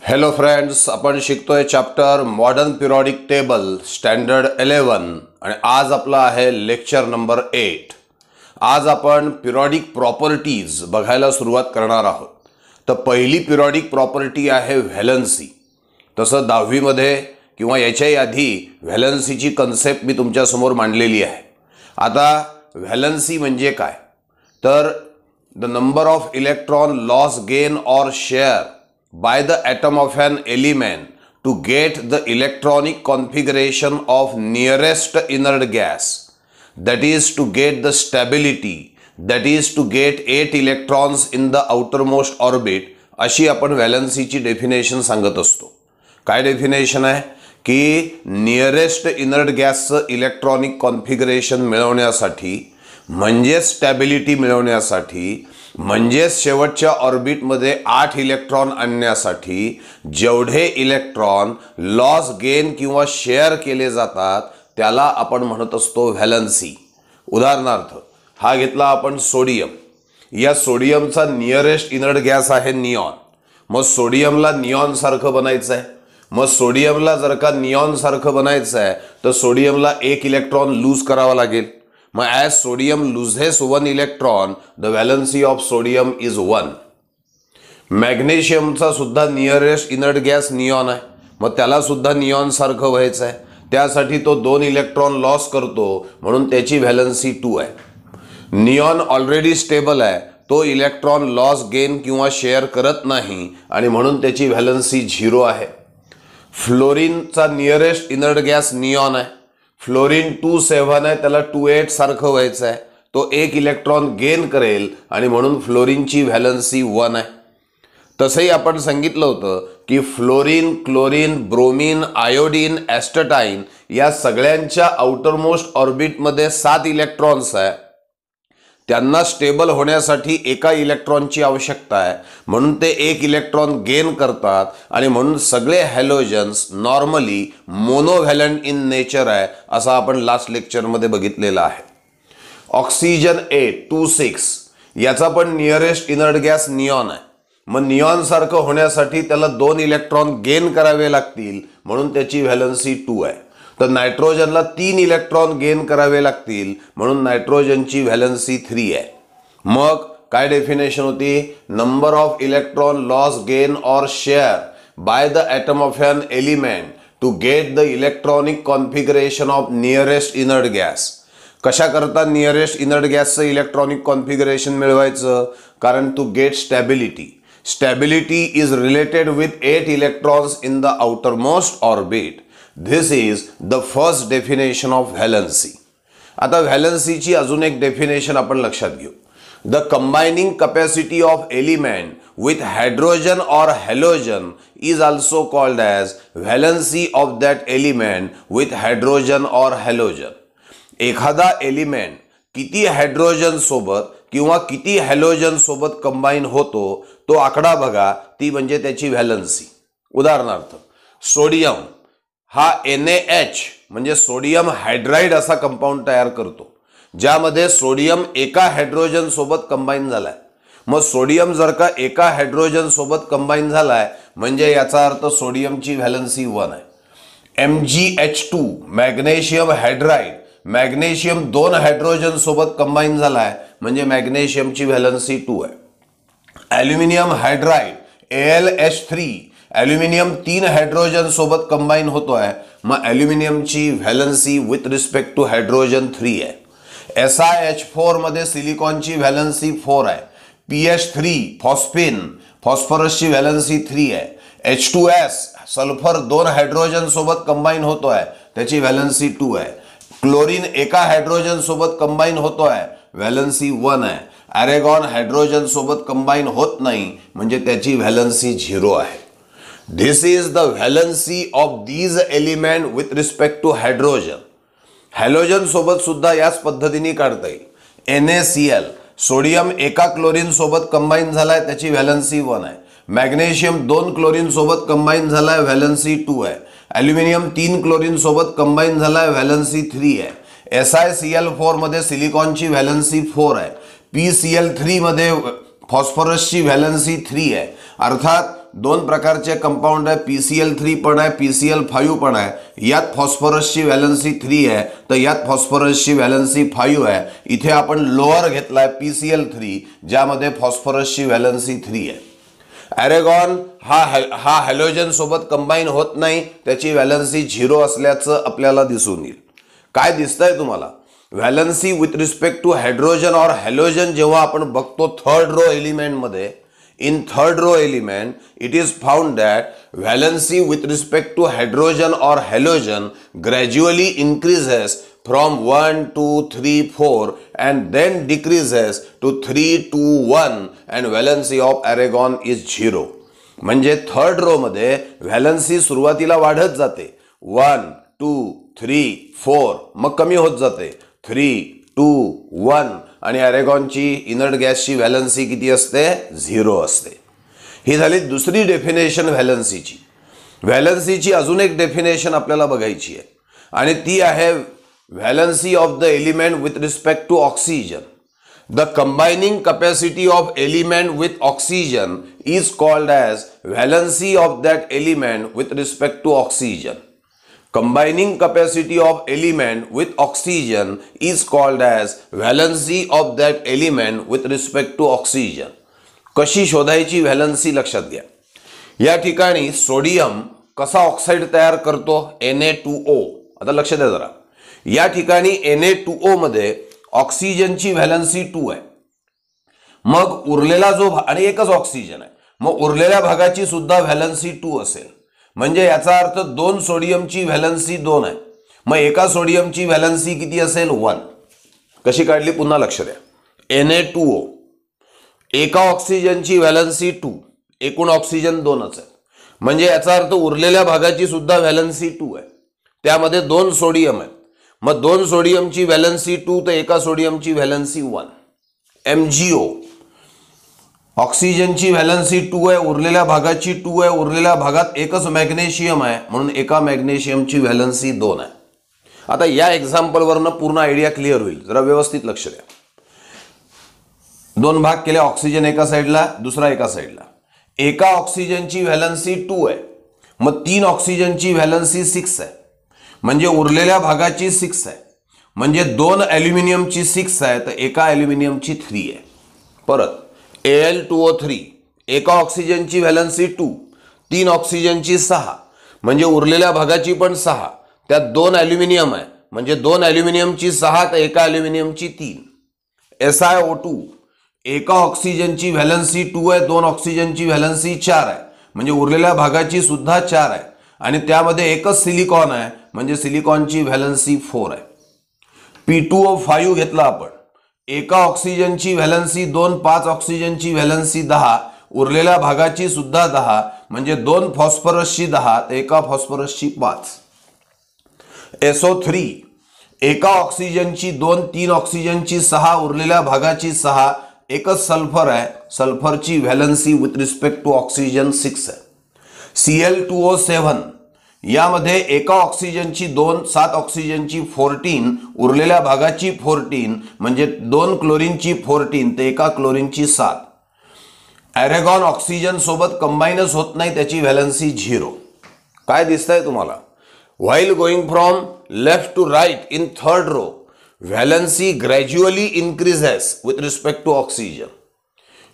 Hello friends, आपण शिकतोय chapter modern periodic table standard 11 आणि आज आपला आहे लेक्चर नंबर 8। आज आपण पिरियडिक प्रॉपर्टीज बघायला सुरुवात करणार आहोत। तर पहिली पिरियडिक प्रॉपर्टी आहे व्हॅलन्सी। तसं 10वी मध्ये किंवा याच्याही आधी व्हॅलन्सीची कन्सेप्ट मी तुमच्या समोर मांडलेली आहे। आता व्हॅलन्सी म्हणजे काय, तर the number of electron loss gain और share by the atom of an element to get the electronic configuration of nearest inert gas, that is to get the stability, that is to get 8 electrons in the outermost orbit, अशी आपण व्हॅलन्सीची definition सांगत असतो। काय definition आहे की nearest inert गॅसचं electronic configuration मिळवण्यासाठी, म्हणजे स्टॅबिलिटी मिळवण्यासाठी, म्हणजे शेवटच्या ऑर्बिटमध्ये 8 इलेक्ट्रॉन आणण्यासाठी जेवढे इलेक्ट्रॉन लॉस गेन किंवा शेअर केले जातात त्याला आपण म्हणत असतो व्हॅलन्सी। उदाहरणार्थ हा घेतला आपण सोडियम। या सोडियमचा नियरेस्ट इनर्ट गॅस आहे निऑन। मग सोडियमला निऑन सारखं बनायचं आहे। मग सोडियमला जर का निऑन सारखं बनायचं आहे तर सोडियमला 1 इलेक्ट्रॉन लूज करावा लागेल। मग as sodium loses 1 electron, the valency of sodium is 1। मॅग्नेशियमचा सुद्धा नियरेस्ट इनर्ट गॅस निऑन आहे। मग त्याला सुद्धा निऑन सारखं व्हायचं आहे, त्यासाठी तो 2 इलेक्ट्रॉन लॉस करतो, म्हणून त्याची व्हॅलन्सी 2 आहे। निऑन ऑलरेडी स्टेबल आहे, तो इलेक्ट्रॉन लॉस गेन किंवा शेअर करत नाही आणि म्हणून त्याची व्हॅलन्सी 0 आहे। फ्लोरीनचा नियरेस्ट इनर्ट गॅस निऑन आहे। फ्लोरीन 2,7 आहे, त्याला 2,8 सारखं व्हायचं आहे, तो 1 इलेक्ट्रॉन गेन करेल आणि म्हणून फ्लोरीनची व्हॅलन्सी 1 आहे। तसंही आपण सांगितलं होतं की फ्लोरीन, क्लोरीन, ब्रोमीन, आयोडीन, ॲस्टटाईन या सगळ्यांच्या आउटरमोस्ट ऑर्बिटमध्ये 7 इलेक्ट्रॉन्स आहे। त्यांना स्टेबल होण्यासाठी 1 इलेक्ट्रॉनची आवश्यकता आहे, म्हणून ते 1 इलेक्ट्रॉन गेन करतात आणि म्हणून सगळे हॅलोजन्स नॉर्मली मोनोव्हॅलंट इन नेचर आहे, असं आपण लास्ट लेक्चरमध्ये बघितलेलं आहे। ऑक्सिजन 826 याचा पण नियरेस्ट इनर्ट गॅस निऑन आहे। मग निऑन सारखं होण्यासाठी त्याला 2 इलेक्ट्रॉन गेन करावे लागतील, म्हणून त्याची व्हॅलन्सी 2 आहे। तर नायट्रोजनला 3 इलेक्ट्रॉन गेन करावे लागतील, म्हणून नायट्रोजनची व्हॅलन्सी 3 आहे। मग काय डेफिनेशन होती, number of electron loss gain और share by the atom of an element to get the electronic configuration of nearest inert gas. कशा करता नियरेस्ट इनर्ट गॅसचं इलेक्ट्रॉनिक कॉन्फिगरेशन मिळवायचं, कारण to get stability. Stability is related with 8 electrons in the outermost orbit. This is the first definition of valency. आता व्हॅलन्सीची अजून एक definition आपण लक्षात घेऊ। The combining capacity of element with hydrogen और halogen is also called as valency of that element with hydrogen और halogen. एखादा एलिमेंट किती हायड्रोजन सोबत किंवा किती हॅलोजन सोबत कंबाईन होतो तो आकडा बघा, ती म्हणजे त्याची व्हॅलन्सी। उदाहरणार्थ सोडियम हा NaH म्हणजे सोडियम हायड्राइड असा कंपाऊंड तयार करतो, ज्यामध्ये सोडियम 1 हायड्रोजन सोबत कंबाईन झालाय। मग सोडियम जर का 1 हायड्रोजन सोबत कंबाईन झालाय म्हणजे याचा अर्थ सोडियमची व्हॅलन्सी 1 आहे। MgH2 magnesium hydride, magnesium 2 hydrogen सोबत कंबाईन झालाय म्हणजे मॅग्नेशियमची व्हॅलन्सी 2 आहे। Aluminium hydride AlH3 aluminium 3 hydrogen सोबत कंबाईन होतोय, मग ॲल्युमिनियमची valency with respect to hydrogen 3 आहे। SiH4 मध्ये सिलिकॉनची व्हॅलन्सी 4 आहे। PH3 फॉस्फिन, फॉस्फरसची व्हॅलन्सी 3 आहे। H2S सल्फर 2 हायड्रोजन सोबत कंबाईन होतोय, त्याची व्हॅलन्सी 2 आहे। क्लोरीन 1 हायड्रोजन सोबत कंबाईन होतोय, व्हॅलन्सी 1 आहे। ॲरेगॉन हायड्रोजन सोबत कंबाईन होत नाही, म्हणजे त्याची व्हॅलन्सी 0 आहे। This is the valency of these element with respect to hydrogen. Halogen सोबत सुद्धा याच पद्धतीने काढता येईल। NaCl सोडियम 1 क्लोरीन सोबत कंबाईन झालाय, त्याची व्हॅलन्सी 1 आहे। मॅग्नेशियम 2 क्लोरीन सोबत कंबाईन झालाय, व्हॅलन्सी 2 आहे। ॲल्युमिनियम 3 क्लोरीन सोबत कंबाईन झालाय, व्हॅलन्सी 3 आहे। SiCl4 मध्ये सिलिकॉनची व्हॅलन्सी 4 आहे। PCl3 मध्ये फॉस्फरसची व्हॅलन्सी 3 आहे। अर्थात दोन प्रकारचे कंपाऊंड आहे, PCl3 पण आहे, PCl5 पण आहे. यात फॉस्फरसची व्हॅलन्सी 3 आहे, तर यात फॉस्फरसची व्हॅलन्सी 5 आहे. इथे आपण लोअर घेतलाय PCl3, ज्यामध्ये फॉस्फरसची व्हॅलन्सी 3 आहे. ॲरेगॉन हा हॅलोजन सोबत कंबाईन होत नाही, त्याची व्हॅलन्सी 0 असल्याचं आपल्याला दिसून येईल. काय दिसतंय तुम्हाला? Valency with respect to hydrogen और हॅलोजन जेव्हा आपण बघतो थर्ड रो एलिमेंटमध्ये, in third row element, it is found that valency with respect to hydrogen or halogen gradually increases from 1, 2, 3, 4 and then decreases to 3, 2, 1 and valency of argon is 0. म्हणजे third row मध्ये valency सुरुवातीला वाढत जाते, 1, 2, 3, 4, मग कमी होत जाते 3, 2, 1 आणि ॲरेगॉनची इनर्ट गॅसची व्हॅलन्सी किती असते? 0 असते. ही झाली दुसरी डेफिनेशन व्हॅलन्सीची. व्हॅलन्सीची अजून एक डेफिनेशन आपल्याला बघायची आहे आणि ती आहे valency of the element with respect to oxygen. The combining capacity of element with oxygen is called as valency of that element with respect to oxygen. Combining capacity of element with oxygen is called as valency of that element with respect to oxygen. कशी शोधायची valency लक्षात घ्या. या ठिकाणी sodium कसा oxide तयार करतो? Na2O. आता लक्ष द्या जरा. या ठिकाणी Na2O मध्ये ऑक्सिजनची व्हॅलन्सी 2 आहे. मग उरलेला जो आणि एकच ऑक्सिजन आहे, मग उरलेल्या भागाची सुद्धा व्हॅलन्सी 2 असेल. म्हणजे याचा अर्थ 2 सोडियमची व्हॅलन्सी 2 आहे. मग एका सोडियमची व्हॅलन्सी किती असेल? 1. कशी काढली? पुन्हा लक्ष द्या. Na2O, एका ऑक्सिजनची व्हॅलन्सी 2, एकूण ऑक्सिजन 2च आहे. म्हणजे याचा अर्थ उरलेल्या भागाची सुद्धा व्हॅलन्सी 2 आहे. त्यामध्ये 2 सोडियम आहेत. मग 2 सोडियमची व्हॅलन्सी 2 तर एका सोडियमची व्हॅलन्सी 1. MgO, ऑक्सिजनची व्हॅलन्सी 2 आहे, उरलेल्या भागाची 2 आहे. उरलेल्या भागात एकच मॅग्नेशियम आहे, म्हणून एका मॅग्नेशियमची व्हॅलन्सी 2 आहे. आता या एक्झाम्पलवरनं पूर्ण आयडिया क्लिअर होईल. जरा व्यवस्थित लक्ष द्या. 2 भाग केले, ऑक्सिजन एका साईडला, दुसरा एका साईडला. एका ऑक्सिजनची व्हॅलन्सी 2 आहे, मग 3 ऑक्सिजनची व्हॅलन्सी 6 आहे. म्हणजे उरलेल्या भागाची 6 आहे. म्हणजे 2 ॲल्युमिनियमची 6 आहे, तर एका ॲल्युमिनियमची 3 आहे. परत Al2O3, एका ऑक्सिजनची व्हॅलन्सी 2, 3 ऑक्सिजनची 6, म्हणजे उरलेल्या भागाची पण 6. त्यात 2 ॲल्युमिनियम आहे, म्हणजे 2 ॲल्युमिनियमची 6 तर एका ॲल्युमिनियमची 3. SiO2, एका ऑक्सिजनची व्हॅलन्सी 2 आहे, 2 ऑक्सिजनची व्हॅलन्सी 4 आहे, म्हणजे उरलेल्या भागाची सुद्धा 4 आहे. आणि त्यामध्ये एकच सिलिकॉन आहे, म्हणजे सिलिकॉनची व्हॅलन्सी 4 आहे. P2O5 घेतला आपण, एका ऑक्सिजनची व्हॅलन्सी 2, 5 ऑक्सिजनची व्हॅलन्सी 10, उरलेल्या भागाची सुद्धा 10, म्हणजे 2 फॉस्फरसची 10 तर एका फॉस्फरसची 5. SO3, एका ऑक्सिजनची 2, 3 ऑक्सिजनची 6, उरलेल्या भागाची 6, एकच सल्फर आहे, सल्फरची valency with respect to oxygen 6 आहे. Cl2O7, यामध्ये एका ऑक्सिजनची 2, 7 ऑक्सिजनची 14, उरलेल्या भागाची 14, म्हणजे 2 क्लोरीनची 14 तर एका क्लोरीनची 7. ॲरेगॉन ऑक्सिजन सोबत कंबाईनच होत नाही, त्याची व्हॅलन्सी 0. काय दिसतंय तुम्हाला? While going from left to right in third row, valency gradually increases with respect to oxygen.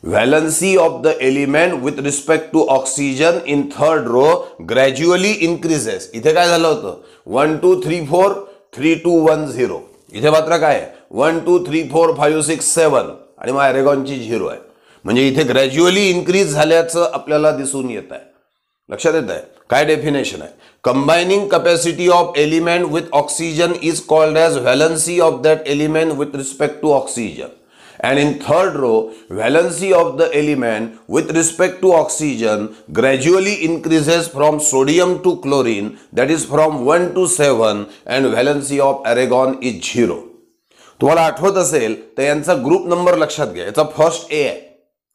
Valency of the element with respect to oxygen in third row gradually increases. इथे काय झालं होतं? 1, 2, 3, 4, 3, 2, 1, 0. इथे मात्र काय आहे? 1, 2, 3, 4, 5, 6, 7 आणि मग ॲरेगॉनची 0 आहे. म्हणजे इथे ग्रॅज्युअली इन्क्रीज झाल्याचं आपल्याला दिसून येत आहे. लक्षात येत आहे? काय डेफिनेशन आहे? Combining capacity of element with oxygen is called as valency of that element with respect to oxygen. And in third row, valency of the element with respect to oxygen gradually increases from sodium to chlorine, that is from 1 to 7, and valency of argon is 0. तुम्हाला आठवत असेल तर यांचा group number लक्षात घ्या. याचा first A आहे,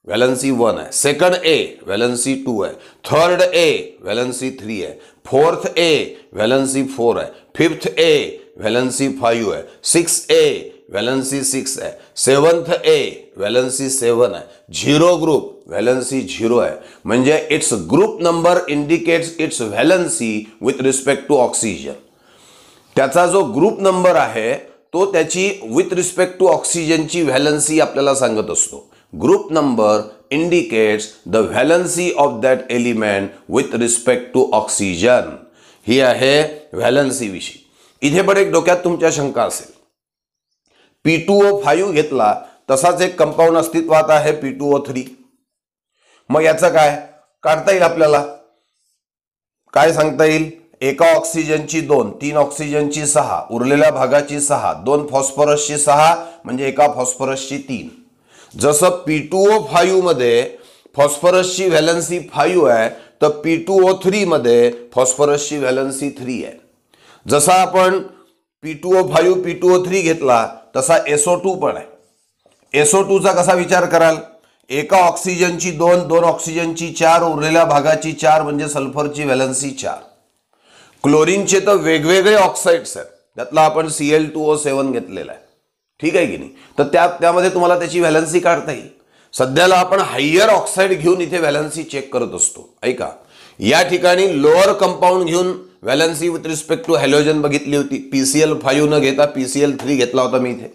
valency 1 आहे. सेकंड A, व्हॅलन्सी 2 आहे. थर्ड A, व्हॅलन्सी 3 आहे. फोर्थ A, व्हॅलन्सी 4 आहे. फिफ्थ A, व्हॅलन्सी 5 आहे. 6A, व्हॅलन्सी 6 आहे. 7th A, व्हॅलन्सी 7 आहे. 0 ग्रुप व्हॅलन्सी 0 आहे. म्हणजे its group number indicates its valency with respect to oxygen. त्याचा जो ग्रुप नंबर आहे तो त्याची विथ रिस्पेक्ट टू ऑक्सिजनची व्हॅलन्सी आपल्याला सांगत असतो. Group number indicates the valency of that element with respect to oxygen. ही आहे व्हॅलन्सी विषयी. इथे पण एक डोक्यात तुमच्या शंका असेल, P2O5 घेतला तसाच एक कंपाऊंड अस्तित्वात आहे P2O3. मग याचं काय काढता येईल आपल्याला? काय सांगता येईल? एका ऑक्सिजनची 2, 3 ऑक्सिजनची 6, उरलेल्या भागाची 6, 2 फॉस्फरसची 6 म्हणजे एका फॉस्फरसची 3. जसं P2O5 मध्ये फॉस्फरसची व्हॅलन्सी 5 आहे तर P2O3 मध्ये फॉस्फरसची व्हॅलन्सी 3 आहे. जसा आपण P2O5 P2O3 घेतला तसा SO2 पण आहे. SO2चा कसा विचार कराल? एका ऑक्सिजनची 2, 2 ऑक्सिजनची 4, उरलेल्या भागाची 4 म्हणजे सल्फरची व्हॅलन्सी 4. क्लोरीनचे तर वेगवेगळे ऑक्साइड्स आहेत, त्यातला आपण Cl2O7 घेतलेला आहे, ठीक आहे की नाही? तर त्यामध्ये तुम्हाला त्याची व्हॅलन्सी काढता येईल. सध्याला आपण हायर ऑक्साइड घेऊन इथे व्हॅलन्सी चेक करत असतो. ऐका, या ठिकाणी लोअर कंपाऊंड घेऊन valency with respect to halogen बघितली होती. PCl5 न घेता PCl3 घेतला होता मी इथे.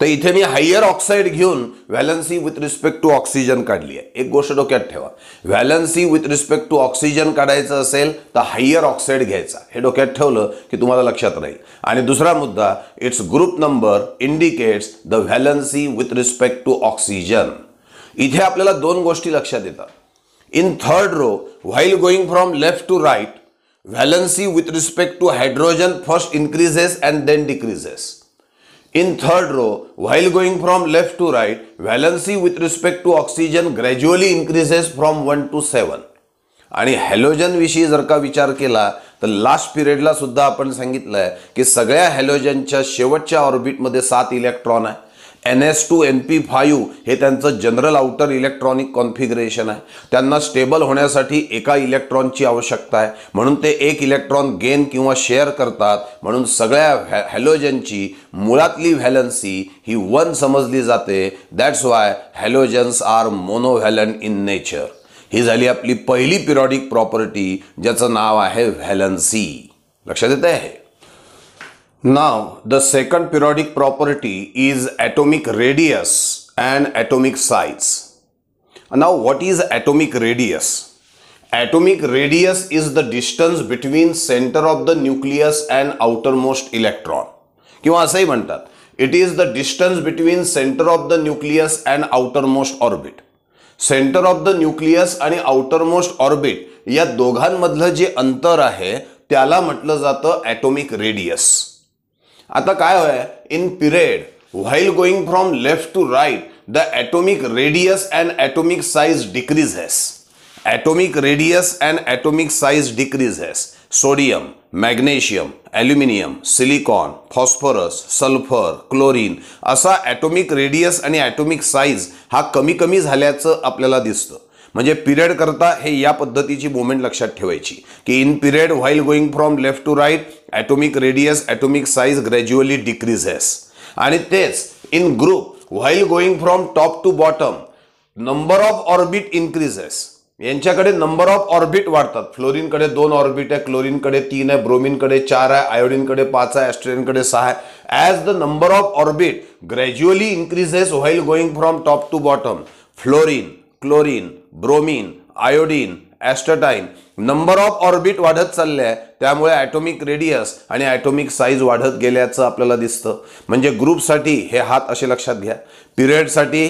तर इथे मी हायर ऑक्साइड घेऊन valency with respect to oxygen काढली आहे. एक गोष्ट डोक्यात ठेवा, valency with respect to oxygen काढायचं असेल तर हायर ऑक्साइड घ्यायचा. हे डोक्यात ठेवलं की तुम्हाला लक्षात राहील. आणि दुसरा मुद्दा, it's group number indicates the valency with respect to oxygen. इथे आपल्याला 2 गोष्टी लक्षात येतात. In third row, while going from left to right, valency with respect to hydrogen first increases and then decreases. In third row, while going from left to right, valency with respect to oxygen gradually increases from 1 to 7. आणि halogen विषयी जर का विचार केला तर last पिरियडला सुद्धा आपण सांगितलंय की सगळ्या हॅलोजनच्या शेवटच्या ऑर्बिटमध्ये 7 इलेक्ट्रॉन आहे. NS2 हे त्यांचं जनरल आउटर इलेक्ट्रॉनिक कॉन्फिगरेशन आहे. त्यांना स्टेबल होण्यासाठी एका इलेक्ट्रॉनची आवश्यकता आहे, म्हणून ते एक इलेक्ट्रॉन गेन किंवा शेअर करतात. म्हणून सगळ्या हॅलोजनची मुळातली व्हॅलन्सी ही 1 समजली जाते. That's why halogens are monovalent in nature. ही झाली आपली पहिली पिरियॉडिक प्रॉपर्टी ज्याचं नाव आहे व्हॅलन्सी. लक्षात येत आहे? Now, the second periodic property is atomic radius and atomic size. Now, what is atomic radius? Atomic radius is the distance between center of the nucleus and outermost electron. किंवा असंही म्हणतात, it is the distance between center of the nucleus and outermost orbit. Center of the nucleus आणि outermost orbit या दोघांमधलं जे अंतर आहे त्याला म्हटलं जातं atomic radius. आता काय होय, in period while going from left to right the atomic radius and atomic size decreases. Atomic radius and atomic size decreases. Sodium, magnesium, aluminium, silicon, phosphorus, sulphur, chlorine असा ॲटोमिक रेडियस आणि atomic size हा कमी कमी झाल्याचं आपल्याला दिसतं. म्हणजे period करता हे या पद्धतीची मोमेंट लक्षात ठेवायची की in period while going from left to right atomic radius atomic size gradually decreases. आणि तेच in group while going from top to bottom number of orbit increases. यांच्याकडे नंबर ऑफ ऑर्बिट वाढतात. फ्लोरीनकडे 2 ऑर्बिट आहे, क्लोरीनकडे 3 आहे, ब्रोमीनकडे 4 आहे, आयोडीनकडे 5 आहे, ॲस्ट्रेनकडे 6 आहे. As the number of orbit gradually increases while going from top to bottom, fluorine, chlorine, bromine, iodine, astatine number of orbit वाढत चालले आहे. त्यामुळे ॲटोमिक रेडियस आणि ॲटोमिक साइज वाढत गेल्याचं आपल्याला दिसतं. म्हणजे ग्रुपसाठी हे हात असे लक्षात घ्या, पिरियडसाठी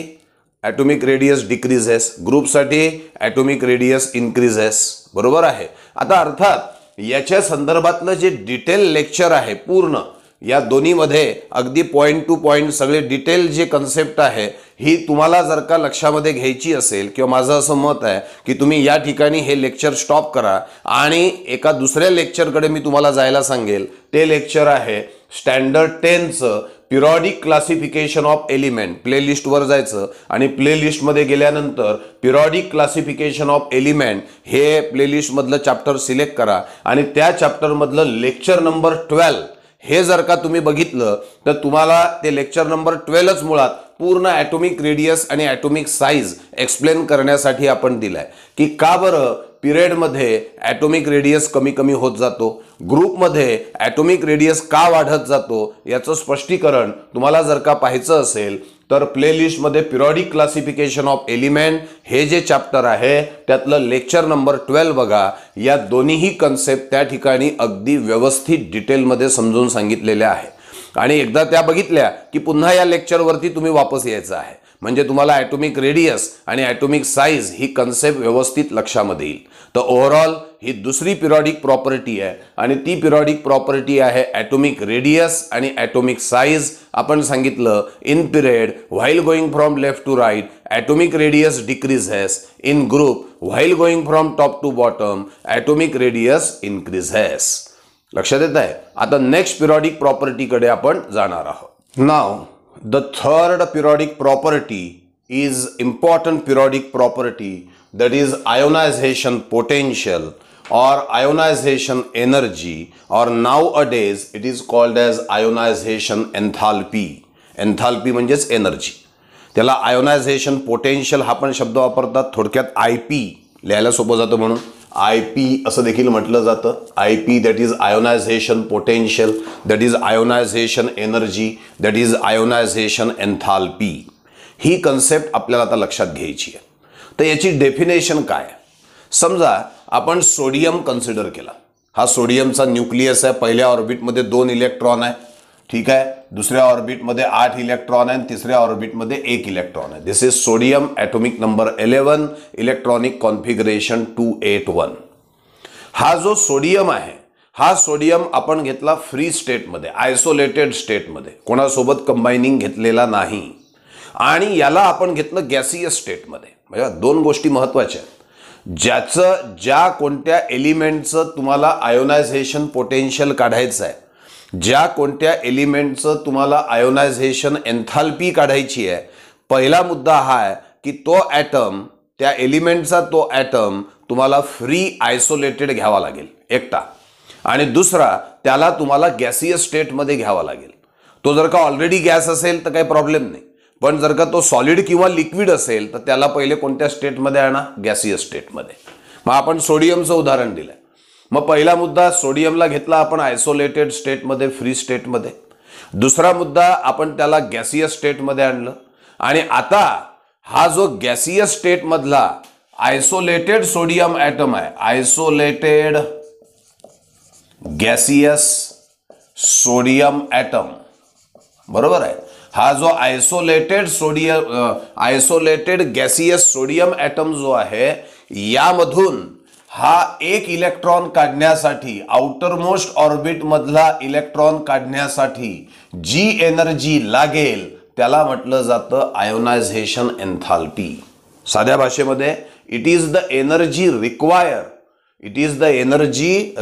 ॲटोमिक रेडियस डिक्रीजेस, ग्रुपसाठी ॲटोमिक रेडियस इन्क्रीजेस. बरोबर आहे? आता अर्थात याच्या संदर्भातलं जे डिटेल लेक्चर आहे पूर्ण या दोन्हीमध्ये अगदी पॉईंट टू पॉईंट सगळे डिटेल जे कन्सेप्ट आहे ही तुम्हाला जर का लक्षामध्ये घ्यायची असेल किंवा माझं असं मत आहे की तुम्ही या ठिकाणी हे लेक्चर स्टॉप करा आणि एका दुसऱ्या लेक्चरकडे मी तुम्हाला जायला सांगेल. ते लेक्चर आहे स्टँडर्ड 10चं पिरियॉडिक क्लासिफिकेशन ऑफ एलिमेंट. प्लेलिस्टवर जायचं आणि प्लेलिस्टमध्ये गेल्यानंतर पिरियॉडिक क्लासिफिकेशन ऑफ एलिमेंट हे प्लेलिस्टमधलं चॅप्टर सिलेक्ट करा आणि त्या चॅप्टरमधलं लेक्चर नंबर 12 हे जर का तुम्ही बघितलं तर तुम्हाला ते लेक्चर नंबर 12च मुळात पूर्ण ॲटॉमिक रेडियस आणि ॲटॉमिक साईज एक्सप्लेन करण्यासाठी आपण दिलाय की का बरं पिरियडमध्ये ॲटॉमिक रेडियस कमी कमी होत जातो, ग्रुपमध्ये ॲटॉमिक रेडियस का वाढत जातो, याचं स्पष्टीकरण तुम्हाला जर का पाहायचं असेल तर प्लेलिस्टमध्ये पिरियडिक क्लासिफिकेशन ऑफ एलिमेंट हे जे चॅप्टर आहे त्यातलं लेक्चर नंबर 12 बघा. या दोन्हीही कन्सेप्ट त्या ठिकाणी अगदी व्यवस्थित डिटेलमध्ये समजून सांगितलेल्या आहे आणि एकदा त्या बघितल्या की पुन्हा या लेक्चरवरती तुम्ही वापस यायचं आहे, म्हणजे तुम्हाला ॲटॉमिक रेडियस आणि ॲटॉमिक साईज ही कन्सेप्ट व्यवस्थित लक्षामध्ये येईल. तर ओव्हरऑल ही दुसरी पिरियडिक प्रॉपर्टी आहे आणि ती पिरियडिक प्रॉपर्टी आहे ॲटॉमिक रेडियस आणि ॲटॉमिक साईज. आपण सांगितलं in period while going from left to right atomic radius decreases, in group while going from top to bottom atomic radius increases. लक्षात येत आहे. आता नेक्स्ट पिरियडिक प्रॉपर्टीकडे आपण जाणार आहोत. नाव the third periodic property is important periodic property, that is ionization potential or ionization energy, or nowadays it is called as ionization enthalpy. Enthalpy म्हणजेच energy. त्याला ionisation potential हा पण शब्द वापरतात, थोडक्यात IP लिहायला सोपं जातं म्हणून IP असं देखील म्हटलं जातं. IP that is ionisation potential, that is ionisation energy, that is ionisation enthalpy. ही कन्सेप्ट आपल्याला आता लक्षात घ्यायची आहे. तर याची डेफिनेशन काय? समजा आपण सोडियम कन्सिडर केला. हा सोडियमचा न्यूक्लियस आहे. पहिल्या ऑर्बिटमध्ये 2 इलेक्ट्रॉन आहे, ठीक आहे. दुसऱ्या ऑर्बिटमध्ये 8 इलेक्ट्रॉन आहे आणि तिसऱ्या ऑर्बिटमध्ये 1 इलेक्ट्रॉन आहे. This is sodium, atomic number 11, electronic configuration 281. हा जो सोडियम आहे हा सोडियम आपण घेतला फ्री स्टेटमध्ये, आयसोलेटेड स्टेटमध्ये, कोणासोबत कंबायनिंग घेतलेला नाही. आणि याला आपण घेतलं गॅसियस स्टेटमध्ये. म्हणजे 2 गोष्टी महत्त्वाच्या आहेत. ज्या कोणत्या एलिमेंटचं तुम्हाला आयोनायझेशन पोटेन्शियल काढायचं आहे, ज्या कोणत्या एलिमेंटचं तुम्हाला आयोनायझेशन एन्थाल्पी काढायची आहे, पहिला मुद्दा हा आहे की तो ॲटम, त्या एलिमेंटचा तो ॲटम तुम्हाला फ्री आयसोलेटेड घ्यावा लागेल एकटा, आणि दुसरा त्याला तुम्हाला गॅसियस स्टेटमध्ये घ्यावा लागेल. तो जर का ऑलरेडी गॅस असेल तर काही प्रॉब्लेम नाही, पण जर का तो सॉलिड किंवा लिक्विड असेल तर त्याला पहिले कोणत्या स्टेटमध्ये आणा? गॅसियस स्टेटमध्ये. मग आपण सोडियमचं उदाहरण दिलं. मग पहिला मुद्दा सोडियमला घेतला आपण आयसोलेटेड स्टेटमध्ये, फ्री स्टेटमध्ये. दुसरा मुद्दा आपण त्याला गॅसियस स्टेटमध्ये आणलं. आणि आता हा जो गॅसियस स्टेटमधला आयसोलेटेड सोडियम ॲटम आहे, आयसोलेटेड गॅसियस सोडियम ॲटम, बरोबर आहे. हा जो आयसोलेटेड गॅसियस सोडियम ॲटम जो आहे, यामधून हा 1 इलेक्ट्रॉन काढण्यासाठी, आउटर मोस्ट ऑर्बिट मधला इलेक्ट्रॉन काढण्यासाठी जी एनर्जी लागेल त्याला म्हटलं जातं आयोनायझेशन एन्थाल्पी. साध्या भाषेमध्ये it is the energy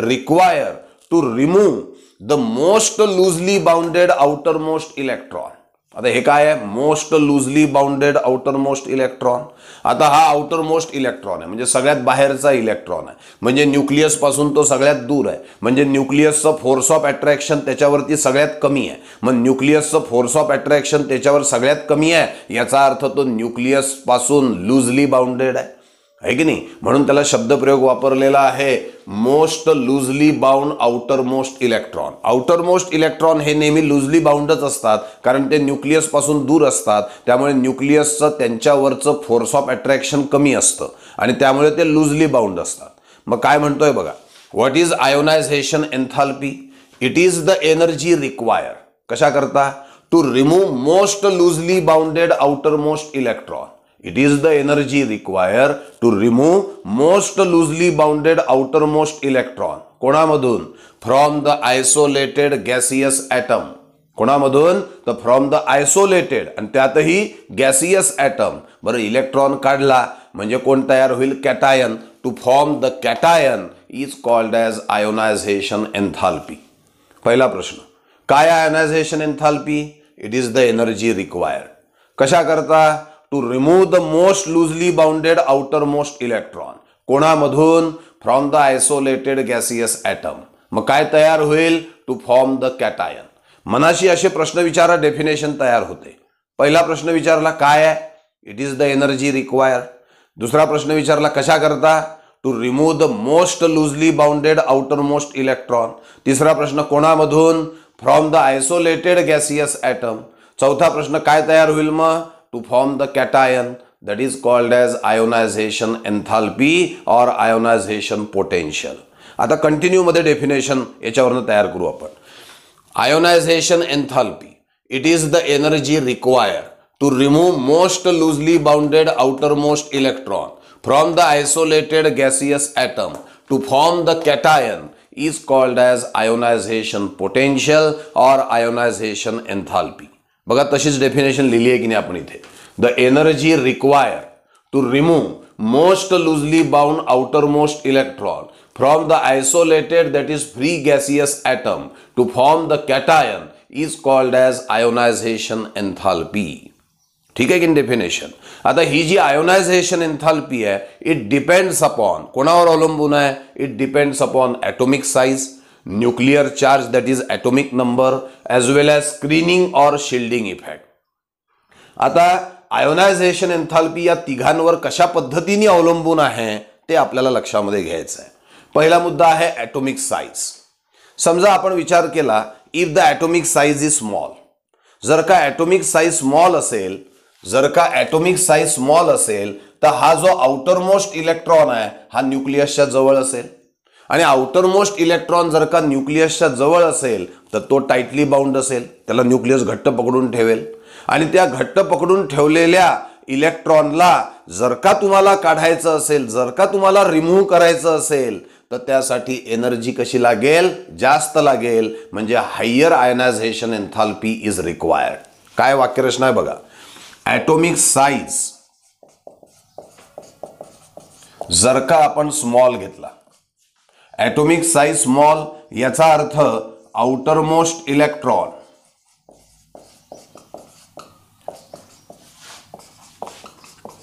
require to remove the most loosely bounded outer most electron. आता हे काय आहे? Most loosely bounded outer most electron. आता हा आउटर मोस्ट इलेक्ट्रॉन आहे, म्हणजे सगळ्यात बाहेरचा इलेक्ट्रॉन आहे, म्हणजे न्यूक्लियस पासून तो सगळ्यात दूर आहे, म्हणजे न्यूक्लियसचं फोर्स ऑफ अट्रॅक्शन त्याच्यावरती सगळ्यात कमी आहे. मग न्यूक्लियसचं फोर्स ऑफ अट्रॅक्शन त्याच्यावर सगळ्यात कमी आहे, याचा अर्थ तो न्यूक्लियस पासून लूजली बाउंडेड आहे की नाही. म्हणून त्याला शब्दप्रयोग वापरलेला आहे most loosely bound outer most electron. Outer most electron हे नेहमी लूजली बाउंडच असतात, कारण ते न्यूक्लियस पासून दूर असतात. त्यामुळे न्यूक्लियसचं त्यांच्यावरचं फोर्स ऑफ अट्रॅक्शन कमी असतं आणि त्यामुळे ते लूजली बाउंड असतात. मग काय म्हणतोय बघा, what is ionisation enthalpy? It is the energy require. कशा करता? To remove most loosely bounded outer most electron. It is the energy required to remove most loosely bounded outermost electron. कोणामधून? From the isolated gaseous atom. कोणामधून? तर from the isolated, आणि त्यातही gaseous item. बरं, electron काढला म्हणजे कोण तयार होईल? Cation. To form the cation is called as ionisation enthalpy. पहिला प्रश्न, काय ionisation enthalpy? It is the energy required. कशा करता? To remove the most loosely bounded outer most electron. कोणामधून? From the isolated gaseous atom. मग काय तयार होईल? To form the cation. मनाशी असे प्रश्न विचारा, डेफिनेशन तयार होते. पहिला प्रश्न विचारला काय आहे? It is the energy require. दुसरा प्रश्न विचारला कशा करता? To remove the most loosely bounded outer most electron. तिसरा प्रश्न कोणामधून? From the isolated gaseous atom. चौथा प्रश्न काय तयार होईल मग? To form the cation, that is called as ionisation enthalpy और आयोनायझेशन पोटेन्शियल. आता कंटिन्यू मध्ये डेफिनेशन याच्यावरनं तयार करू आपण. Ionisation enthalpy, it is the energy required to remove most loosely bounded outermost electron from the isolated gaseous atom to form the cation is called as ionization potential or ionization enthalpy. बघा तशीच definition लिहिली आहे की नाही आपण इथे. The energy required to remove most loosely bound outermost electron from the isolated, that is free gaseous atom, to form the cation is called as ionization enthalpy. ठीक आहे की डेफिनेशन. आता ही जी आयोनायझेशन एन्थाल्पी आहे, इट डिपेंड्स अपॉन, कोणावर अवलंबून आहे? It depends upon atomic size, nuclear charge that is atomic number, as well as screening और शिल्डिंग इफेक्ट. आता आयोनायझेशन एन्थाल्पी या तिघांवर कशा पद्धतीने अवलंबून आहे ते आपल्याला लक्षामध्ये घ्यायचं आहे. पहिला मुद्दा आहे ॲटोमिक साइज. समजा आपण विचार केला, if the atomic size is small. जर का ॲटोमिक साइज स्मॉल असेल, जर का ॲटोमिक साइज स्मॉल असेल तर हा जो आउटरमोस्ट इलेक्ट्रॉन आहे हा न्यूक्लियसच्या जवळ असेल. आणि आउटरमोस्ट इलेक्ट्रॉन जर का न्यूक्लियसच्या जवळ असेल तर तो टाइटली बाउंड असेल, त्याला न्यूक्लियस घट्ट पकडून ठेवेल. आणि त्या घट्ट पकडून ठेवलेल्या इलेक्ट्रॉनला जर का तुम्हाला काढायचं असेल, जर का तुम्हाला रिमूव्ह करायचं असेल तर त्यासाठी एनर्जी कशी लागेल? जास्त लागेल. म्हणजे higher ionisation enthalpy is required. काय वाक्यरचना आहे बघा. ॲटोमिक साइज जर का आपण स्मॉल घेतला, ॲटोमिक साइज स्मॉल याचा अर्थ outermost electron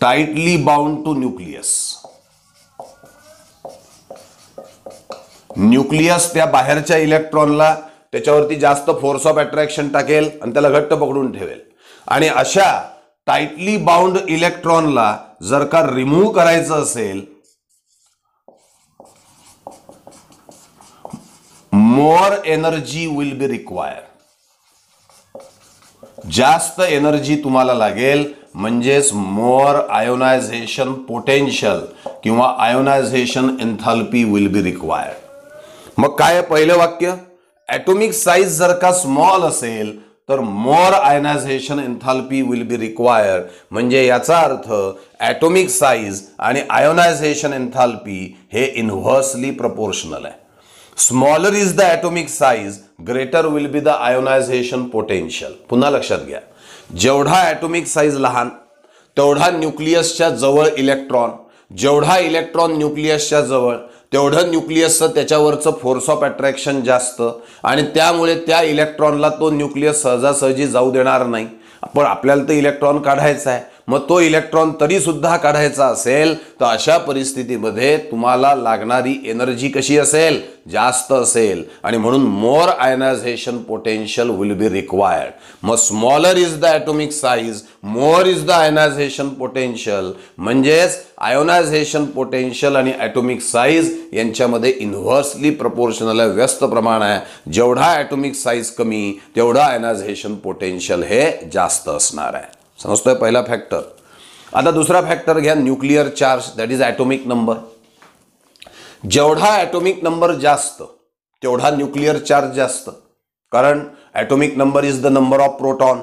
tightly bound to nucleus. Nucleus त्या बाहेरच्या इलेक्ट्रॉनला त्याच्यावरती जास्त फोर्स ऑफ अट्रॅक्शन टाकेल आणि त्याला घट्ट पकडून ठेवेल. आणि अशा टाइटली बाउंड इलेक्ट्रॉनला जर का रिमूव्ह करायचं असेल, more energy will be required. जास्त एनर्जी तुम्हाला लागेल, म्हणजेच मोर आयोनायझेशन पोटेन्शियल किंवा ionisation enthalpy will be required. मग काय पहिलं वाक्य? ॲटोमिक साइज जर का स्मॉल असेल तर more ionisation enthalpy will be required. म्हणजे याचा अर्थ ॲटोमिक साइज आणि आयोनायझेशन एन्थाल्पी हे इनव्हर्सली प्रपोर्शनल आहे. Smaller is the atomic size, greater will be the ionisation potential. पुन्हा लक्षात घ्या, जेवढा ॲटोमिक साइज लहान तेवढा न्यूक्लियसच्या जवळ इलेक्ट्रॉन, जेवढा इलेक्ट्रॉन न्यूक्लियसच्या जवळ तेवढं न्यूक्लियसचं त्याच्यावरचं फोर्स ऑफ अट्रॅक्शन जास्त. आणि त्यामुळे त्या इलेक्ट्रॉनला तो न्यूक्लियस सहजासहजी जाऊ देणार नाही. पण आपल्याला तर इलेक्ट्रॉन काढायचा आहे. मग तो इलेक्ट्रॉन तरी सुद्धा काढायचा असेल तर अशा परिस्थितीमध्ये तुम्हाला लागणारी एनर्जी कशी असेल? जास्त असेल. आणि म्हणून more ionisation potential will be required. मग smaller is the atomic size, more is the ionisation potential. म्हणजेच आयोनायझेशन पोटेन्शियल आणि ॲटोमिक साइज यांच्यामध्ये इन्व्हर्सली प्रपोर्शनल आहे, व्यस्त प्रमाण आहे. जेवढा ॲटोमिक साइज कमी तेवढा आयोनायझेशन पोटेन्शियल हे जास्त असणार आहे. समजतोय पहिला फॅक्टर. आता दुसरा फॅक्टर घ्या, nuclear charge that is atomic number. जेवढा ॲटोमिक नंबर जास्त तेवढा न्यूक्लियर चार्ज जास्त, कारण atomic number is the number of proton.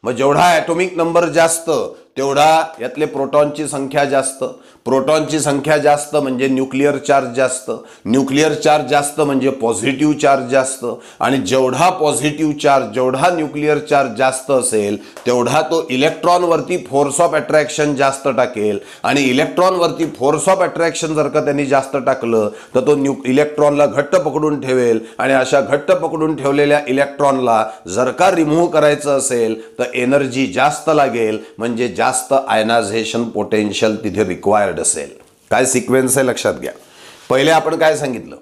मग जेवढा ॲटोमिक नंबर जास्त तेवढा यातले प्रोटॉनची संख्या जास्त. प्रोटॉनची संख्या जास्त म्हणजे न्यूक्लियर चार्ज जास्त. न्यूक्लियर चार्ज जास्त म्हणजे पॉझिटिव्ह चार्ज जास्त. आणि जेवढा पॉझिटिव्ह चार्ज, जेवढा न्यूक्लियर चार्ज जास्त असेल तेवढा तो इलेक्ट्रॉनवरती फोर्स ऑफ अट्रॅक्शन जास्त टाकेल. आणि इलेक्ट्रॉनवरती फोर्स ऑफ अट्रॅक्शन जर का त्यांनी जास्त टाकलं तर तो इलेक्ट्रॉनला घट्ट पकडून ठेवेल. आणि अशा घट्ट पकडून ठेवलेल्या इलेक्ट्रॉनला जर का रिमूव्ह करायचं असेल तर एनर्जी जास्त लागेल. म्हणजे जास्त आयोनायझेशन पोटेन्शियल तिथे रिक्वायर्ड असेल. काय सिक्वेन्स आहे लक्षात घ्या. पहिले आपण काय सांगितलं?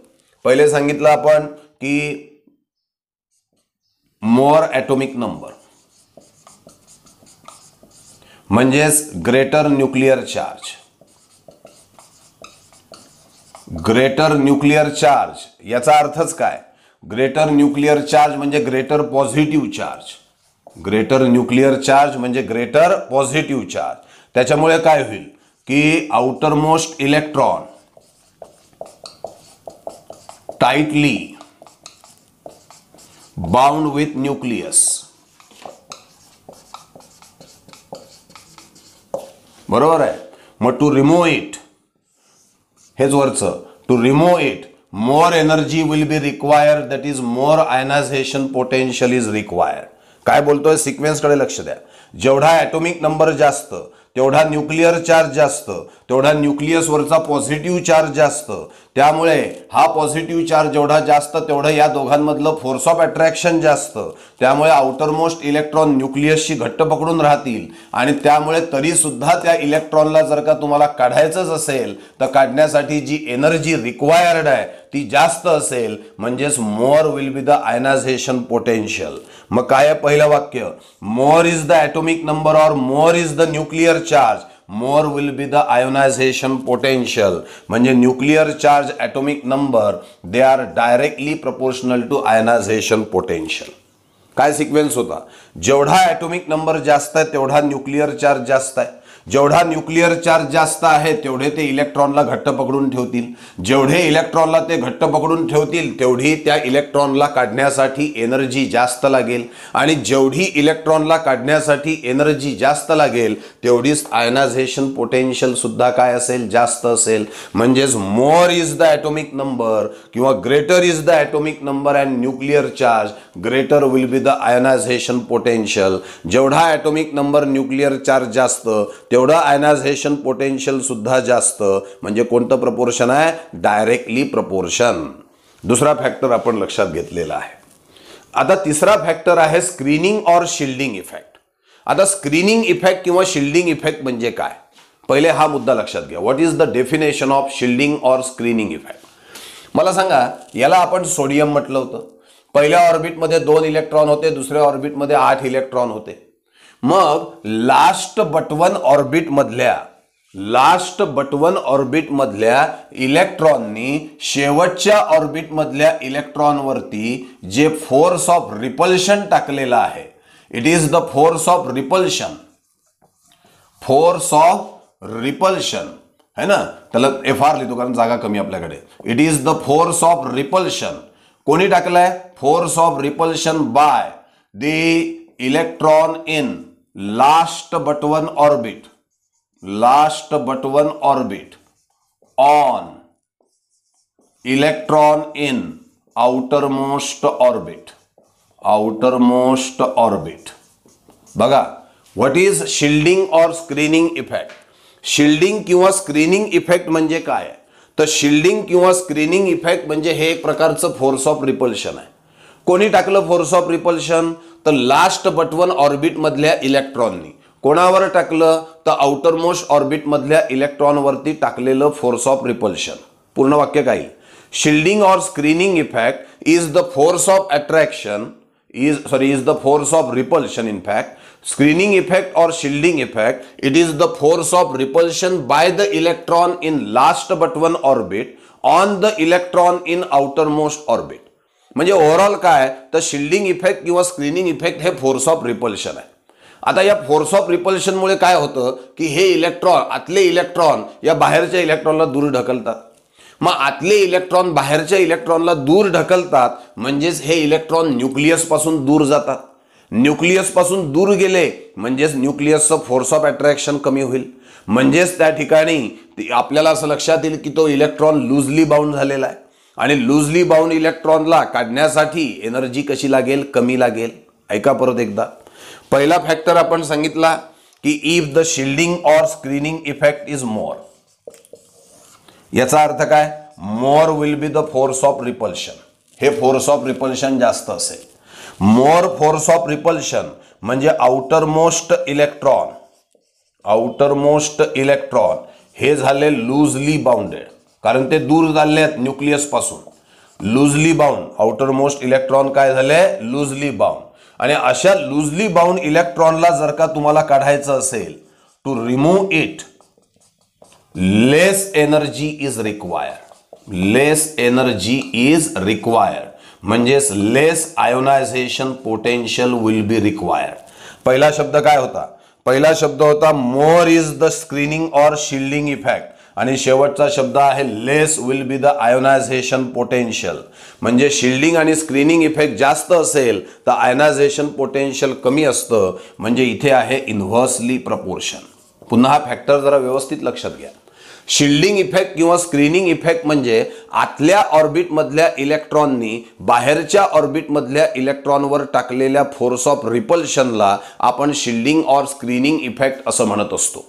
पहिले सांगितलं आपण की मोर ॲटॉमिक नंबर म्हणजेच greater nuclear charge. Greater nuclear charge याचा अर्थच काय? ग्रेटर न्यूक्लिअर चार्ज म्हणजे greater positive charge. Greater nuclear charge म्हणजे ग्रेटर पॉझिटिव्ह चार्ज. त्याच्यामुळे काय होईल की outer most electron tightly bound with nucleus. बरोबर आहे. मग टू रिमूव्ह इट, हेच वरचं, to remove it more energy will be required, that is more ionization potential is required. काय बोलतोय? सिक्वेन्स कडे लक्ष द्या. जेवढा ॲटॉमिक नंबर जास्त तेवढा न्यूक्लिअर चार्ज जास्त, तेवढा न्यूक्लियस वरचा पॉझिटिव्ह चार्ज जास्त. त्यामुळे हा पॉझिटिव्ह चार्ज जेवढा जास्त तेवढं या दोघांमधलं फोर्स ऑफ अट्रॅक्शन जास्त. त्यामुळे आउटर मोस्ट इलेक्ट्रॉन न्यूक्लियसशी घट्ट पकडून राहतील आणि त्यामुळे तरी सुद्धा त्या इलेक्ट्रॉनला जर का तुम्हाला काढायचंच असेल तर काढण्यासाठी जी एनर्जी रिक्वायर्ड आहे ती जास्त असेल. म्हणजेच more will be the ionization potential. मग काय आहे पहिलं वाक्य? More is the atomic number और more is the nuclear charge, more will be the ionisation potential. म्हणजे nuclear charge, atomic number they are directly proportional to ionisation potential. काय sequence होता? जेवढा ॲटॉमिक नंबर जास्त आहे तेवढा न्यूक्लिअर चार्ज जास्त आहे. जेवढा न्यूक्लिअर चार्ज जास्त आहे तेवढे ते इलेक्ट्रॉनला घट्ट पकडून ठेवतील. जेवढे इलेक्ट्रॉनला ते घट्ट पकडून ठेवतील तेवढी त्या इलेक्ट्रॉनला काढण्यासाठी एनर्जी जास्त लागेल आणि जेवढी इलेक्ट्रॉनला काढण्यासाठी एनर्जी जास्त लागेल तेवढीच आयनायझेशन पोटेन्शियल सुद्धा काय असेल? जास्त असेल. म्हणजेच more is the atomic number किंवा greater is the atomic number and nuclear charge, greater will be the ionization potential. जेवढा ॲटॉमिक नंबर न्यूक्लिअर चार्ज जास्त तेवढं आयनायझेशन पोटेन्शियल सुद्धा जास्त. म्हणजे कोणतं प्रपोर्शन आहे? Directly proportion. दुसरा फॅक्टर आपण लक्षात घेतलेला आहे. आता तिसरा फॅक्टर आहे स्क्रीनिंग और शिल्डिंग इफेक्ट. आता स्क्रीनिंग इफेक्ट किंवा शिल्डिंग इफेक्ट म्हणजे काय? पहिले हा मुद्दा लक्षात घ्या. What is the definition of shielding और स्क्रीनिंग इफेक्ट? मला सांगा. याला आपण सोडियम म्हटलं होतं. पहिल्या ऑर्बिटमध्ये 2 इलेक्ट्रॉन होते, दुसऱ्या ऑर्बिटमध्ये 8 इलेक्ट्रॉन होते. मग लास्ट बट वन ऑर्बिट मधल्या इलेक्ट्रॉननी शेवटच्या ऑर्बिट मधल्या इलेक्ट्रॉनवरती जे फोर्स ऑफ रिपल्शन टाकलेला आहे, it is the force of repulsion. Force of repulsion है ना, त्याला FR लिहितो कारण जागा कमी आपल्याकडे. It is the force of repulsion. कोणी टाकलाय? Force of repulsion by the electron in last but one orbit on electron in outermost orbit. बघा, व्हॉट इज शिल्डिंग और स्क्रीनिंग इफेक्ट? शिल्डिंग किंवा स्क्रीनिंग इफेक्ट म्हणजे काय? तर शिल्डिंग किंवा screening effect म्हणजे हे एक प्रकारचं फोर्स ऑफ रिपल्शन आहे. कोणी टाकलं फोर्स ऑफ रिपल्शन? तर लास्ट बट वन ऑर्बिट मधल्या इलेक्ट्रॉननी. कोणावर टाकलं? तर आउटर मोस्ट ऑर्बिट मधल्या इलेक्ट्रॉनवरती टाकलेलं फोर्स ऑफ रिपल्शन. पूर्ण वाक्य काय? शिल्डिंग और screening effect is the force of attraction is the force of repulsion. In fact, screening effect or shielding effect, it is the force of repulsion by the electron in last but one orbit on the electron in outermost orbit. म्हणजे overall काय? तर shielding effect किंवा screening effect हे force of repulsion आहे. आता या force of repulsion मुळे काय होतं की हे इलेक्ट्रॉन, आतले इलेक्ट्रॉन या बाहेरच्या इलेक्ट्रॉनला दूर ढकलतात. मग आतले इलेक्ट्रॉन बाहेरच्या इलेक्ट्रॉनला दूर ढकलतात म्हणजेच हे इलेक्ट्रॉन न्यूक्लियस पासून दूर जातात. न्यूक्लियस पासून दूर गेले म्हणजेच न्यूक्लियसचं फोर्स ऑफ अट्रॅक्शन कमी होईल. म्हणजेच त्या ठिकाणी आपल्याला असं लक्षात येईल की तो इलेक्ट्रॉन लूजली बाउंड झालेला आहे आणि लूजली बाउंड इलेक्ट्रॉनला काढण्यासाठी एनर्जी कशी लागेल? कमी लागेल. ऐका परत एकदा. पहिला फॅक्टर आपण सांगितला की इफ द शिल्डिंग और स्क्रीनिंग इफेक्ट इज मोर, याचा अर्थ काय? मोर will be the force of repulsion. हे फोर्स ऑफ रिपल्शन जास्त असेल. मोर फोर्स ऑफ रिपल्शन म्हणजे आउटर मोस्ट इलेक्ट्रॉन हे झाले लूजली बाउंडेड कारण ते दूर झाले आहेत न्यूक्लियस पासून. लुजली बाउंड, आउटर मोस्ट इलेक्ट्रॉन काय झाले, लुजली बाउंड. आणि अशा लुजली बाउंड इलेक्ट्रॉनला जर का तुम्हाला काढायचं असेल, to remove it less energy is required. Less energy is required म्हणजेच less ionization potential will be required. पहिला शब्द काय होता, पहिला शब्द होता मोर इज द स्क्रीनिंग और शिल्डिंग इफेक्ट, आणि शेवटचा शब्द आहे less will be the ionisation potential. म्हणजे शिल्डिंग आणि स्क्रीनिंग इफेक्ट जास्त असेल तर आयोनायझेशन पोटेन्शियल कमी असतं. म्हणजे इथे आहे इन्व्हर्सली प्रपोर्शन. पुन्हा हा फॅक्टर जरा व्यवस्थित लक्षात घ्या. शिल्डिंग इफेक्ट किंवा स्क्रीनिंग इफेक्ट म्हणजे आतल्या ऑर्बिटमधल्या इलेक्ट्रॉननी बाहेरच्या ऑर्बिटमधल्या इलेक्ट्रॉनवर टाकलेल्या फोर्स ऑफ रिपल्शनला आपण शिल्डिंग और स्क्रीनिंग इफेक्ट असं म्हणत असतो.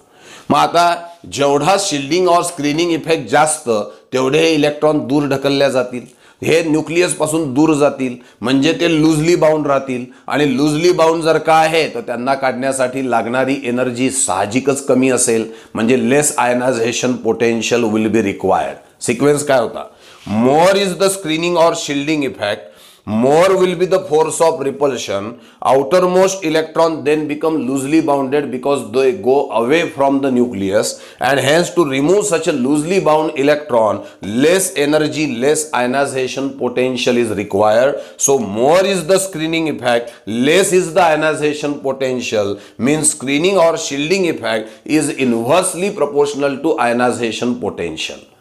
मग आता जेवढा शिल्डिंग और स्क्रीनिंग इफेक्ट जास्त तेवढे हे इलेक्ट्रॉन दूर ढकलल्या जातील, हे न्यूक्लियस पासून दूर जातील, म्हणजे ते लुजली बाउंड राहतील. आणि लुजली बाउंड जर का आहे तर त्यांना काढण्यासाठी लागणारी एनर्जी साहजिकच कमी असेल. म्हणजे less ionization potential will be required. Sequence काय होता, मोर इज द स्क्रीनिंग और shielding effect, more will be the force of repulsion, outermost electron then become loosely bounded because they go away from the nucleus, and hence to remove such a loosely bound electron less energy, less ionization potential is required. So more is the screening effect, less is the ionization potential, means screening or shielding effect is inversely proportional to ionization potential.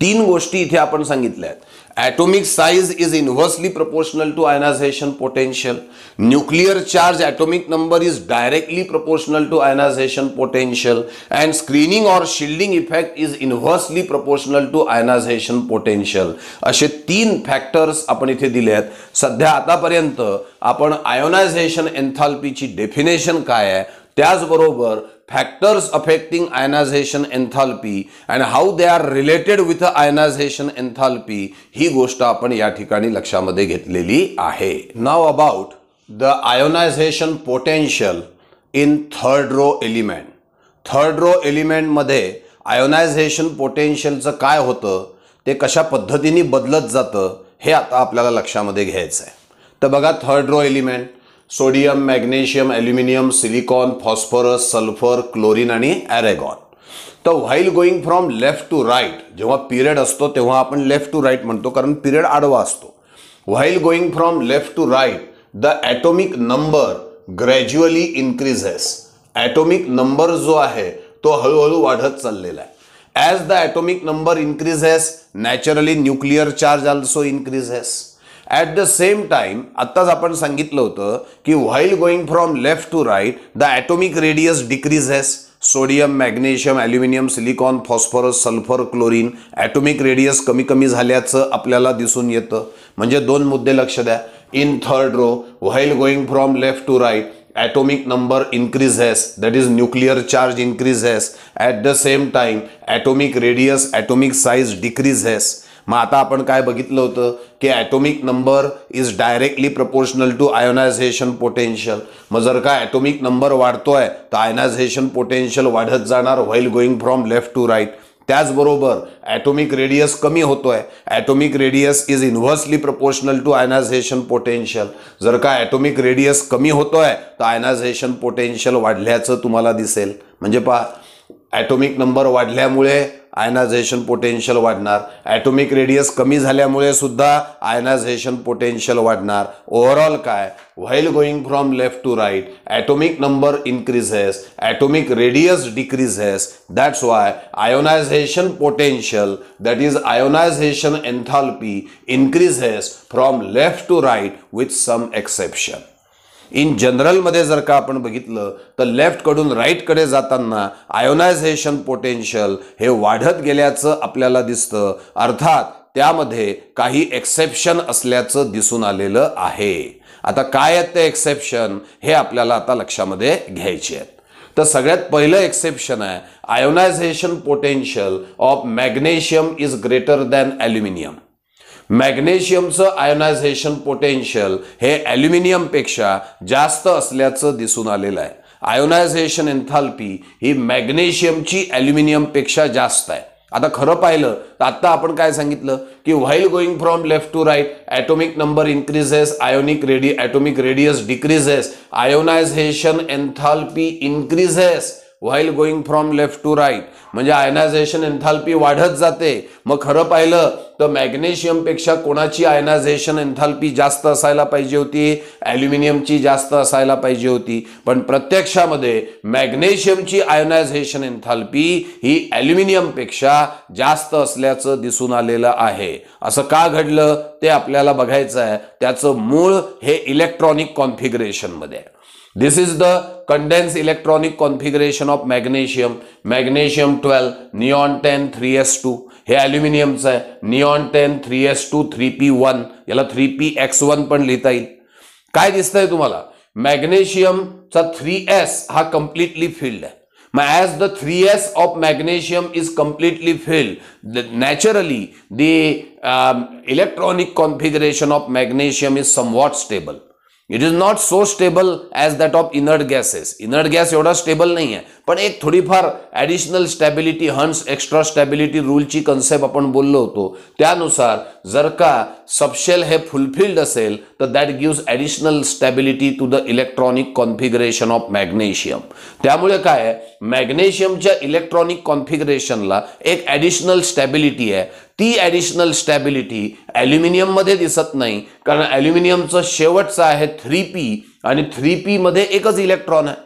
तीन गोष्टी इथे आपण सांगितल्या आहेत. atomic size is inversely proportional to ionization potential, nuclear charge atomic number is directly proportional to ionization potential, and screening or shielding effect is inversely proportional to ionization potential. असे तीन factors आपण इथे दिले आहेत. सध्या आतापर्यंत आपण आयोनायझेशन एन्थाल्पीची डेफिनेशन काय आहे, त्याचबरोबर factors affecting ionization enthalpy and how they are related with ionization enthalpy ही गोष्ट आपण या ठिकाणी लक्षामध्ये घेतलेली आहे. Now about the ionization potential in third row element. Third row element मध्ये आयोनायझेशन पोटेन्शियलचं काय होतं, ते कशा पद्धतीने बदलत जातं, हे आता आपल्याला लक्षामध्ये घ्यायचं आहे. तर बघा, third row element sodium, magnesium, aluminium, silicon, phosphorus, sulphur, chlorine आणि ॲरेगॉन. तर while going from left to right, जेव्हा पिरियड असतो तेव्हा आपण लेफ्ट टू राईट म्हणतो, कारण पिरियड आडवा असतो. While going from left to right the atomic number gradually increases. Atomic number जो आहे तो हळूहळू वाढत चाललेला आहे. As the atomic number increases naturally nuclear charge also increases. At the same time आत्ताच आपण सांगितलं होतं की while going from left to right the atomic radius decreases. Sodium, magnesium, aluminium, silicon, phosphorus, sulphur, chlorine atomic radius कमी कमी झाल्याचं आपल्याला दिसून येतं. म्हणजे दोन मुद्दे लक्ष द्या. In third row while going from left to right atomic number increases, that is nuclear charge increases. At the same time atomic radius, atomic size decreases. मग आता आपण काय बघितलं होतं की atomic number is directly proportional to ionisation potential. मग जर का ॲटॉमिक नंबर वाढतोय तर आयोनायझेशन पोटेन्शियल वाढत जाणार while going from left to right. त्याचबरोबर ॲटॉमिक रेडियस कमी होतोय, atomic radius is inversely proportional to ionisation potential. जर का ॲटॉमिक रेडियस कमी होतोय तर आयोनायझेशन पोटेन्शियल वाढल्याचं तुम्हाला दिसेल. म्हणजे पहा, ॲटॉमिक नंबर वाढल्यामुळे आयनायझेशन पोटेन्शियल वाढणार, ॲटॉमिक रेडियस कमी झाल्यामुळे सुद्धा आयनायझेशन पोटेन्शियल वाढणार. ओव्हरऑल काय, while going from left to right atomic number increases, atomic radius decreases. That's why ionization potential, that is ionisation enthalpy, increases from left to right with some exception. In जनरलमध्ये जर का आपण बघितलं तर left कडून right कडे जाताना ionisation potential हे वाढत गेल्याचं आपल्याला दिसतं. अर्थात त्यामध्ये काही एक्सेप्शन असल्याचं दिसून आलेलं आहे. आता काय आहेत ते एक्सेप्शन हे आपल्याला आता लक्षामध्ये घ्यायचे आहेत. तर सगळ्यात पहिलं एक्सेप्शन आहे ionization potential of magnesium is greater than aluminium. मॅग्नेशियमचं आयोनायझेशन पोटेन्शियल हे ॲल्युमिनियमपेक्षा जास्त असल्याचं दिसून आलेलं आहे. आयोनायझेशन एन्थाल्पी ही मॅग्नेशियमची ॲल्युमिनियमपेक्षा जास्त आहे. आता खरं पाहिलं तर आता आपण काय सांगितलं की while going from left to right atomic number increases, atomic radius decreases, ionisation enthalpy increases while going from left to right, म्हणजे आयनायझेशन एन्थाल्पी वाढत जाते. मग खरं पाहिलं तर मॅग्नेशियमपेक्षा कोणाची आयनायझेशन एन्थाल्पी जास्त असायला पाहिजे होती? ॲल्युमिनियमची जास्त असायला पाहिजे होती. पण प्रत्यक्षामध्ये मॅग्नेशियमची आयनायझेशन एन्थाल्पी ही ॲल्युमिनियमपेक्षा जास्त असल्याचं दिसून आलेलं आहे. असं का घडलं ते आपल्याला बघायचं आहे. त्याचं मूळ हे इलेक्ट्रॉनिक कॉन्फिगरेशनमध्ये आहे. This is the condensed electronic configuration of magnesium. Magnesium 12, neon 10, 3s2. हे ॲल्युमिनियमचं आहे. Neon 10, 3s2, 3p1. याला 3px1 पण लिहिता येईल. काय दिसतंय तुम्हाला? मॅग्नेशियमचा 3s हा कम्प्लिटली फिल्ड आहे. मग as the 3s of magnesium is completely filled, naturally the electronic configuration of magnesium is somewhat stable. It is not so stable as that of inert gases. Inert gas एवढा stable नाही आहे, पण एक थोडीफार additional stability, हंस extra stability रूलची concept आपण बोललो होतो. त्यानुसार जर का सबशेल हे फुलफिल्ड असेल तर that gives additional stability to the electronic configuration of magnesium. त्यामुळे काय आहे, मॅग्नेशियमच्या इलेक्ट्रॉनिक कॉन्फिगरेशनला एक ॲडिशनल स्टॅबिलिटी आहे. ती ॲडिशनल स्टॅबिलिटी ॲल्युमिनियममध्ये दिसत नाही, कारण ॲल्युमिनियमचं शेवटचं आहे 3p आणि 3p मध्ये एकच इलेक्ट्रॉन आहे.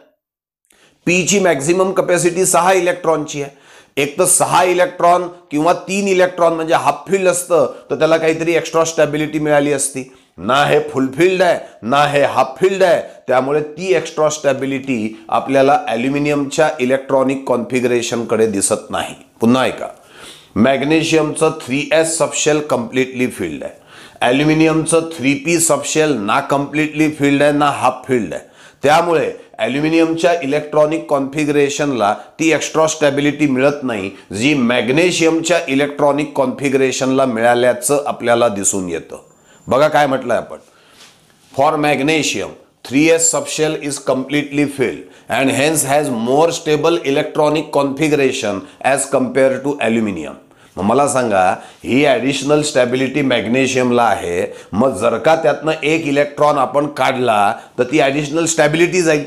पीची मॅक्झिमम कॅपॅसिटी 6 इलेक्ट्रॉनची आहे. एक तर 6 इलेक्ट्रॉन किंवा 3 इलेक्ट्रॉन म्हणजे हाफ फिल्ड असतं तर त्याला काहीतरी एक्स्ट्रा स्टॅबिलिटी मिळाली असती. ना हे फुलफिल्ड आहे ना हे हाफ फिल्ड आहे. त्यामुळे ती एक्स्ट्रा स्टॅबिलिटी आपल्याला ॲल्युमिनियमच्या इलेक्ट्रॉनिक कॉन्फिगरेशनकडे दिसत नाही. पुन्हा ऐका, मॅग्नेशियमचं 3s सबशेल कम्प्लिटली फिल्ड आहे. ॲल्युमिनियमचं 3p सबशेल ना कम्प्लिटली फिल्ड आहे ना हाफ फिल्ड आहे. त्यामुळे ॲल्युमिनियमच्या इलेक्ट्रॉनिक कॉन्फिगरेशनला ती एक्स्ट्रा स्टॅबिलिटी मिळत नाही जी मॅग्नेशियमच्या इलेक्ट्रॉनिक कॉन्फिगरेशनला मिळाल्याचं आपल्याला दिसून येतं. बघा काय म्हटलंय आपण, for magnesium 3s subshell is completely filled and hence has more stable electronic configuration as compared to aluminum. मला सांगा, ही ॲडिशनल स्टॅबिलिटी मॅग्नेशियमला आहे. मग जर का त्यातनं एक इलेक्ट्रॉन आपण काढला तर ती ॲडिशनल स्टॅबिलिटी जाईल.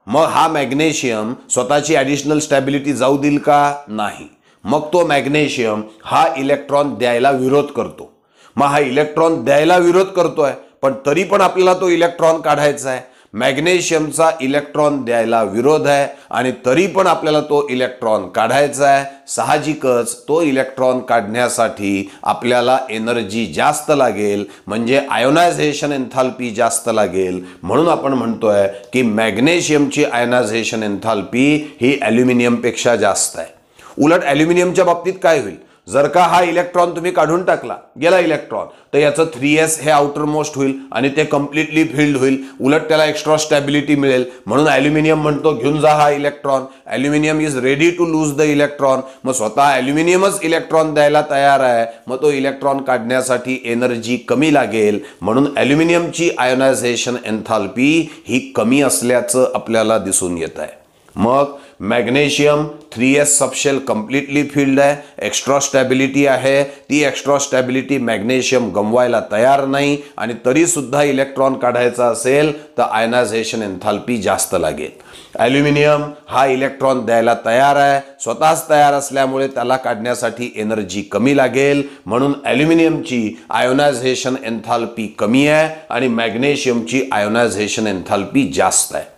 मग हा मॅग्नेशियम स्वतःची ॲडिशनल स्टॅबिलिटी जाऊ देईल का? नाही. मग तो मॅग्नेशियम हा इलेक्ट्रॉन द्यायला विरोध करतो. मग हा इलेक्ट्रॉन द्यायला विरोध करतोय, पण तरी पण आपल्याला तो इलेक्ट्रॉन काढायचा आहे. मॅग्नेशियमचा इलेक्ट्रॉन द्यायला विरोध आहे आणि तरी पण आपल्याला तो इलेक्ट्रॉन काढायचा आहे. साहजिकच तो इलेक्ट्रॉन काढण्यासाठी आपल्याला एनर्जी जास्त लागेल, म्हणजे आयोनायझेशन एन्थाल्पी जास्त लागेल. म्हणून आपण म्हणतोय की मॅग्नेशियमची आयोनायझेशन एन्थाल्पी ही ॲल्युमिनियमपेक्षा जास्त आहे. उलट ॲल्युमिनियमच्या बाबतीत काय होईल, जर का हा इलेक्ट्रॉन तुम्ही काढून टाकला, गेला इलेक्ट्रॉन, तर याचं 3s हे आउटर मोस्ट होईल आणि ते कम्प्लिटली फिल्ड होईल. उलट त्याला एक्स्ट्रा स्टॅबिलिटी मिळेल. म्हणून ॲल्युमिनियम म्हणतो घेऊन जा हा electron. Aluminium is ready to lose the electron. मग स्वतः ॲल्युमिनियमच इलेक्ट्रॉन द्यायला तयार आहे. मग तो इलेक्ट्रॉन काढण्यासाठी एनर्जी कमी लागेल. म्हणून ॲल्युमिनियमची आयोनायझेशन एन्थाल्पी ही कमी असल्याचं आपल्याला दिसून येत आहे. मग magnesium 3s subshell completely filled आहे, एक्स्ट्रा स्टॅबिलिटी आहे. ती एक्स्ट्रा स्टॅबिलिटी मॅग्नेशियम गमवायला तयार नाही आणि तरी सुद्धा इलेक्ट्रॉन काढायचा असेल तर आयनायझेशन एन्थाल्पी जास्त लागेल. ॲल्युमिनियम हा इलेक्ट्रॉन द्यायला तयार आहे, स्वतःच तयार असल्यामुळे त्याला काढण्यासाठी एनर्जी कमी लागेल. म्हणून ॲल्युमिनियमची आयोनायझेशन एन्थाल्पी कमी आहे आणि मॅग्नेशियमची आयोनायझेशन एन्थाल्पी जास्त आहे.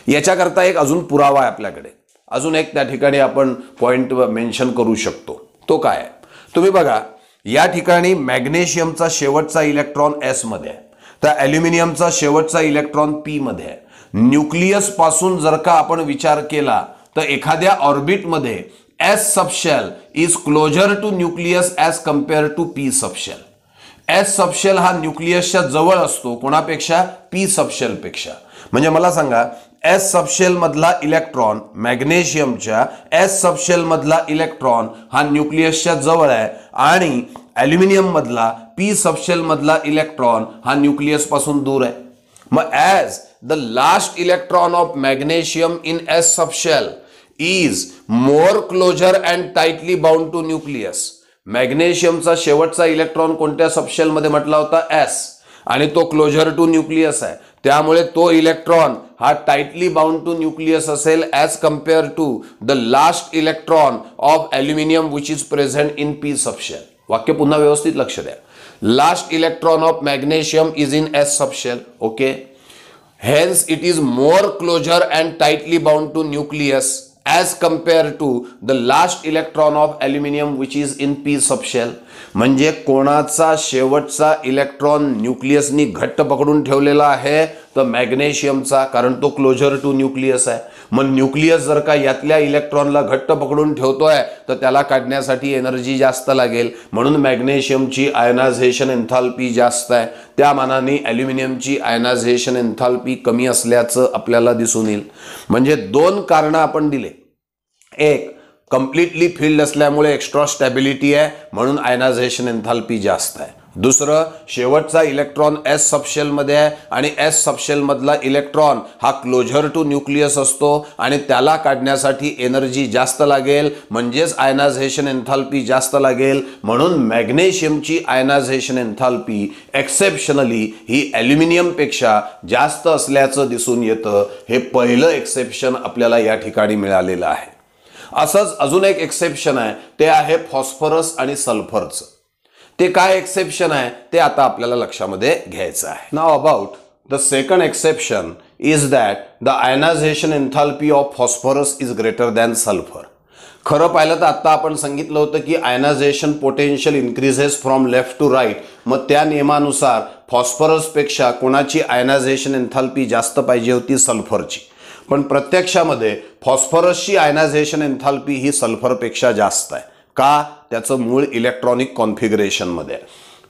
याच्याकरता एक अजून पुरावा आहे आपल्याकडे. अजून एक त्या ठिकाणी आपण पॉइंट मेन्शन करू शकतो. तो काय आहे, तुम्ही बघा, या ठिकाणी मॅग्नेशियमचा शेवटचा इलेक्ट्रॉन s मध्ये आहे, तर ॲल्युमिनियमचा शेवटचा इलेक्ट्रॉन p मध्ये आहे. न्यूक्लियस पासून जर का आपण विचार केला तर एखाद्या ऑर्बिटमध्ये s subshell is closer to nucleus as compare to p subshell. s subshell हा न्यूक्लियसच्या जवळ असतो कोणापेक्षा? p सबशेल पेक्षा. म्हणजे मला सांगा, s सबशेल मधला इलेक्ट्रॉन मॅग्नेशियमच्या s सबशेल मधला इलेक्ट्रॉन हा न्यूक्लियसच्या जवळ आहे आणि ॲल्युमिनियम मधला p सबशेल मधला इलेक्ट्रॉन हा न्यूक्लियस पासून दूर आहे. मग as the last electron of magnesium in s subshell is more closer and tightly bound to nucleus. मॅग्नेशियमचा शेवटचा इलेक्ट्रॉन कोणत्या सबशेल मध्ये म्हटला होता? एस, आणि तो क्लोजर टू न्यूक्लियस आहे, त्यामुळे तो इलेक्ट्रॉन हा टाइटली बाउंड टू न्यूक्लियस असेल as compare to the last electron of aluminium which is present in p subshell. वाक्य पुन्हा व्यवस्थित लक्ष द्या. Last electron of magnesium is in s subshell. Okay, hence it is more closer and tightly bound to nucleus as compared to the last electron of aluminium which is in p subshell. म्हणजे कोणाचा शेवटचा electron न्यूक्लियसनी घट्ट पकडून ठेवलेला आहे? तर मॅग्नेशियमचा, कारण तो क्लोजर टू न्यूक्लियस आहे. मग न्यूक्लियस जर का यातल्या इलेक्ट्रॉनला घट्ट पकडून ठेवतोय तर त्याला काढण्यासाठी एनर्जी जास्त लागेल, म्हणून मॅग्नेशियमची आयनायझेशन एन्थाल्पी जास्त आहे. त्या मानाने ॲल्युमिनियमची आयनायझेशन एन्थाल्पी कमी असल्याचं आपल्याला दिसून येईल. म्हणजे दोन कारणं आपण दिले. एक, कम्प्लिटली फिल्ड असल्यामुळे एक्स्ट्रा स्टॅबिलिटी आहे म्हणून आयनायझेशन एन्थाल्पी जास्त आहे. दुसरं, शेवटचा इलेक्ट्रॉन एस सबशेलमध्ये आहे आणि एस सबशेलमधला इलेक्ट्रॉन हा क्लोजर टू न्यूक्लियस असतो आणि त्याला काढण्यासाठी एनर्जी जास्त लागेल, म्हणजेच आयनायझेशन एन्थाल्पी जास्त लागेल. म्हणून मॅग्नेशियमची आयनायझेशन एन्थाल्पी एक्सेप्शनली ही ॲल्युमिनियमपेक्षा जास्त असल्याचं दिसून येतं. हे पहिलं एक्सेप्शन आपल्याला या ठिकाणी मिळालेलं आहे. असंच अजून एक एक्सेप्शन आहे, ते आहे फॉस्फरस आणि सल्फरचं. ते काय एक्सेप्शन आहे ते आता आपल्याला लक्षामध्ये घ्यायचं आहे. Now about the second exception is that the ionization enthalpy of phosphorus is greater than sulphur. खरं पाहिलं तर आता आपण सांगितलं होतं की ionization potential increases from left to right. मग त्या नियमानुसार फॉस्फरसपेक्षा कोणाची आयनायझेशन एन्थाल्पी जास्त पाहिजे होती? सल्फरची. पण प्रत्यक्षामध्ये फॉस्फरसची आयनायझेशन एन्थाल्पी ही सल्फरपेक्षा जास्त आहे. का? त्याचं मूळ इलेक्ट्रॉनिक कॉन्फिगरेशनमध्ये.